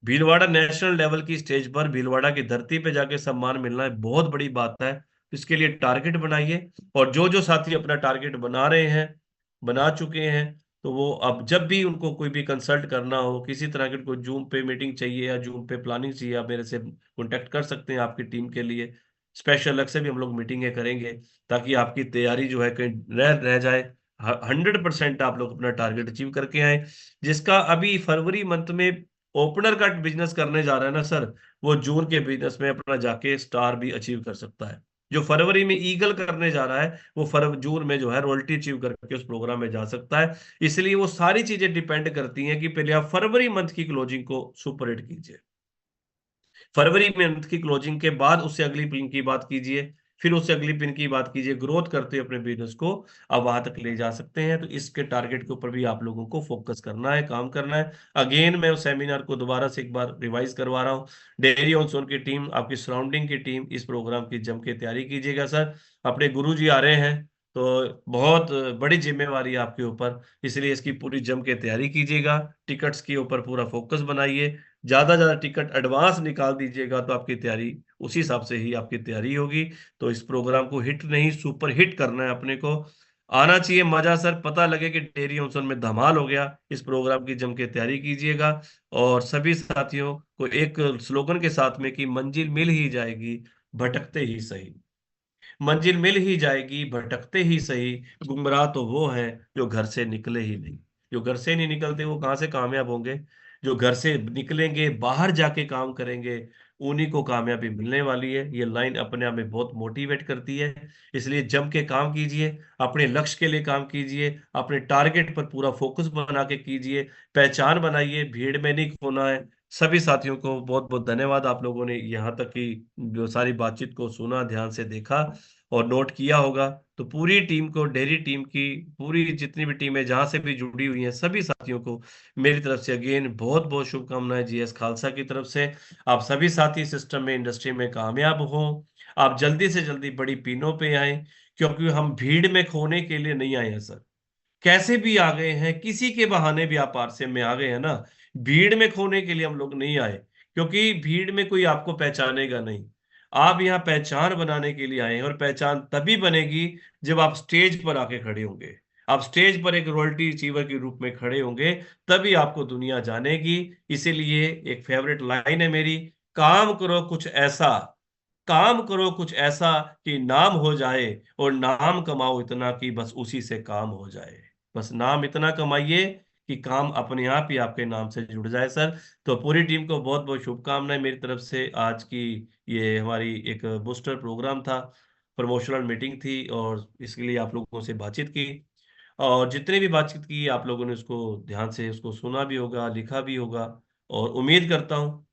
भीलवाड़ा नेशनल लेवल की स्टेज पर भीलवाड़ा की धरती पे जाके सम्मान मिलना है, बहुत बड़ी बात है। इसके लिए टारगेट बनाइए। और जो जो साथी अपना टारगेट बना रहे हैं, बना चुके हैं, तो वो अब जब भी उनको कोई भी कंसल्ट करना हो, किसी तरह की कोई जूम पे मीटिंग चाहिए या जूम पे प्लानिंग चाहिए, आप मेरे से कांटेक्ट कर सकते हैं। आपकी टीम के लिए स्पेशल अलग से भी हम लोग मीटिंगें करेंगे, ताकि आपकी तैयारी जो है कहीं रह रह जाए। 100% आप लोग अपना टारगेट अचीव करके आए। जिसका अभी फरवरी मंथ में ओपनर का बिजनेस करने जा रहा है ना सर, वो जून के बिजनेस में अपना जाके स्टार भी अचीव कर सकता है। जो फरवरी में ईगल करने जा रहा है, वो जून में जो है रॉयल्टी अचीव करके उस प्रोग्राम में जा सकता है। इसलिए वो सारी चीजें डिपेंड करती हैं कि पहले आप फरवरी मंथ की क्लोजिंग को सुपर हिट कीजिए। फरवरी मंथ की क्लोजिंग के बाद उससे अगली पिन की बात कीजिए, फिर उससे अगली पिन की बात कीजिए, ग्रोथ करते हुए अपने बिजनेस को अब वहां तक ले जा सकते हैं। तो इसके टारगेट के ऊपर भी आप लोगों को फोकस करना है, काम करना है। अगेन मैं उस सेमिनार को दोबारा से एक बार रिवाइज करवा रहा हूँ। डेयरी ऑन सोन की टीम, आपकी सराउंडिंग की टीम, इस प्रोग्राम की जम के तैयारी कीजिएगा सर। अपने गुरु जी आ रहे हैं, तो बहुत बड़ी जिम्मेवारी है आपके ऊपर, इसलिए इसकी पूरी जम के तैयारी कीजिएगा। टिकट्स के ऊपर पूरा फोकस बनाइए। ज्यादा टिकट एडवांस निकाल दीजिएगा, तो आपकी तैयारी उसी हिसाब से ही आपकी तैयारी होगी। तो इस प्रोग्राम को हिट नहीं सुपर हिट करना है अपने को। आना चाहिए मजा सर, पता लगे कि डेयरी ऑन में धमाल हो गया। इस प्रोग्राम की जम के तैयारी कीजिएगा। और सभी साथियों को एक स्लोगन के साथ में कि मंजिल मिल ही जाएगी, भटकते ही सही। मंजिल मिल ही जाएगी, भटकते ही सही। गुमराह तो वो है जो घर से निकले ही नहीं। जो घर से नहीं निकलते वो कहाँ से कामयाब होंगे। जो घर से निकलेंगे, बाहर जाके काम करेंगे, उन्हीं को कामयाबी मिलने वाली है। ये लाइन अपने आप में बहुत मोटिवेट करती है। इसलिए जम के काम कीजिए, अपने लक्ष्य के लिए काम कीजिए, अपने टारगेट पर पूरा फोकस बना के कीजिए। पहचान बनाइए, भीड़ में नहीं खोना है। सभी साथियों को बहुत बहुत धन्यवाद, आप लोगों ने यहाँ तक की जो सारी बातचीत को सुना, ध्यान से देखा और नोट किया होगा। तो पूरी टीम को, डेयरी टीम की पूरी जितनी भी टीमें जहां से भी जुड़ी हुई हैं, सभी साथियों को मेरी तरफ से अगेन बहुत बहुत शुभकामनाएं जीएस खालसा की तरफ से। आप सभी साथी सिस्टम में, इंडस्ट्री में कामयाब हों। आप जल्दी से जल्दी बड़ी पीनों पे आए, क्योंकि हम भीड़ में खोने के लिए नहीं आए हैं सर। कैसे भी आ गए हैं, किसी के बहाने भी आप आरसीएम में आ गए हैं ना, भीड़ में खोने के लिए हम लोग नहीं आए। क्योंकि भीड़ में कोई आपको पहचानेगा नहीं। आप यहाँ पहचान बनाने के लिए आए हैं, और पहचान तभी बनेगी जब आप स्टेज पर आके खड़े होंगे। आप स्टेज पर एक रॉयल्टी अचीवर के रूप में खड़े होंगे, तभी आपको दुनिया जानेगी। इसीलिए एक फेवरेट लाइन है मेरी, काम करो कुछ ऐसा, काम करो कुछ ऐसा कि नाम हो जाए, और नाम कमाओ इतना कि बस उसी से काम हो जाए। बस नाम इतना कमाइए कि काम अपने आप ही आपके नाम से जुड़ जाए सर। तो पूरी टीम को बहुत बहुत शुभकामनाएं मेरी तरफ से। आज की ये हमारी एक बूस्टर प्रोग्राम था, प्रमोशनल मीटिंग थी, और इसके लिए आप लोगों से बातचीत की, और जितने भी बातचीत की आप लोगों ने उसको ध्यान से उसको सुना भी होगा, लिखा भी होगा। और उम्मीद करता हूँ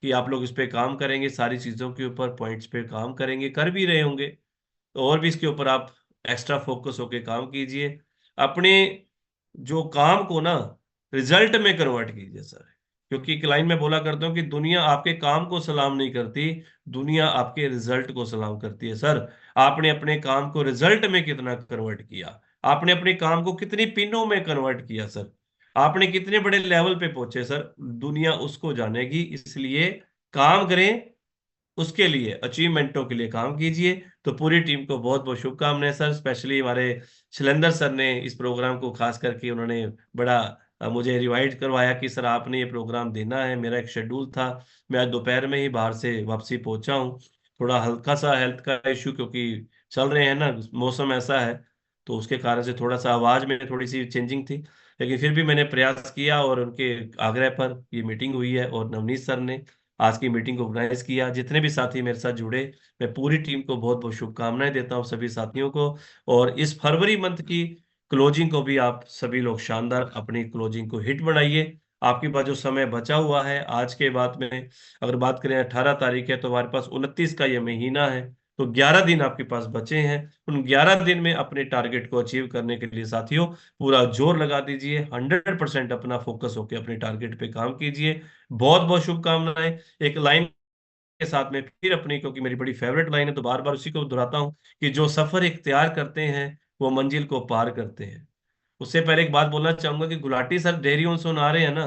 कि आप लोग इस पे काम करेंगे, सारी चीज़ों के ऊपर पॉइंट्स पे काम करेंगे, कर भी रहे होंगे। तो और भी इसके ऊपर आप एक्स्ट्रा फोकस होके काम कीजिए। अपने जो काम को ना रिजल्ट में कन्वर्ट कीजिए सर। क्योंकि एक लाइन में बोला करता हूँ कि दुनिया आपके काम को सलाम नहीं करती, दुनिया आपके रिजल्ट को सलाम करती है सर। आपने अपने काम को रिजल्ट में कितना कन्वर्ट किया, आपने अपने काम को कितनी पिनों में कन्वर्ट किया सर, आपने कितने बड़े लेवल पे पहुंचे सर, दुनिया उसको जानेगी। इसलिए काम करें, उसके लिए अचीवमेंटों के लिए काम कीजिए। तो पूरी टीम को बहुत बहुत शुभकामनाएं सर। स्पेशली हमारे शैलेंद्र सर ने इस प्रोग्राम को खास करके उन्होंने बड़ा मुझे रिवाइड करवाया कि सर आपने ये प्रोग्राम देना है। मेरा एक शेड्यूल था, मैं आज दोपहर में ही बाहर से वापसी पहुंचा हूँ। थोड़ा हल्का सा हेल्थ का इशू, क्योंकि चल रहे हैं ना, मौसम ऐसा है, तो उसके कारण से थोड़ा सा आवाज में थोड़ी सी चेंजिंग थी। लेकिन फिर भी मैंने प्रयास किया, और उनके आग्रह पर ये मीटिंग हुई है, और नवनीत सर ने आज की मीटिंग को ऑर्गेनाइज किया। जितने भी साथी मेरे साथ जुड़े, मैं पूरी टीम को बहुत बहुत शुभकामनाएं देता हूँ, सभी साथियों को। और इस फरवरी मंथ की क्लोजिंग को भी आप सभी लोग शानदार अपनी क्लोजिंग को हिट बनाइए। आपके पास जो समय बचा हुआ है आज के बाद में, अगर बात करें 18 तारीख है, तो हमारे पास 29 का ये महीना है, तो 11 दिन आपके पास बचे हैं। उन 11 दिन में अपने टारगेट को अचीव करने के लिए साथियों पूरा जोर लगा दीजिए, 100% अपना फोकस होकर अपने टारगेट पे काम कीजिए। बहुत बहुत शुभकामनाएं। एक लाइन के साथ में फिर अपनी, क्योंकि मेरी बड़ी फेवरेट लाइन है तो बार बार उसी को दोहराता हूं, कि जो सफर इख्तियार करते हैं वो मंजिल को पार करते हैं। उससे पहले एक बात बोलना चाहूंगा कि गुलाटी सर डेयरी ऑन सोन आ रहे हैं ना,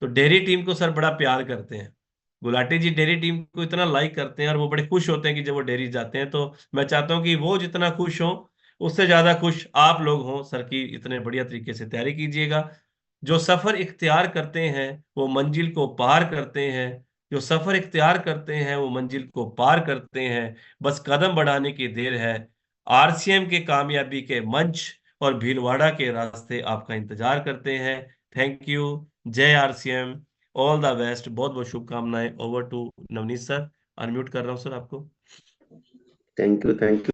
तो डेयरी टीम को सर बड़ा प्यार करते हैं। गुलाटी जी डेयरी टीम को इतना लाइक करते हैं, और वो बड़े खुश होते हैं कि जब वो डेयरी जाते हैं। तो मैं चाहता हूं कि वो जितना खुश हो, उससे ज्यादा खुश आप लोग हों सर, की इतने बढ़िया तरीके से तैयारी कीजिएगा। जो सफर इख्तियार करते हैं वो मंजिल को पार करते हैं, जो सफर इख्तियार करते हैं वो मंजिल को पार करते हैं। बस कदम बढ़ाने की देर है। आरसीएम के कामयाबी के मंच और भीलवाड़ा के रास्ते आपका इंतजार करते हैं। Thank you. जय आरसीएम। All the best. बहुत बहुत शुभकामनाएं। Over to Navneet sir. Unmute कर रहा हूँ सर आपको। Thank you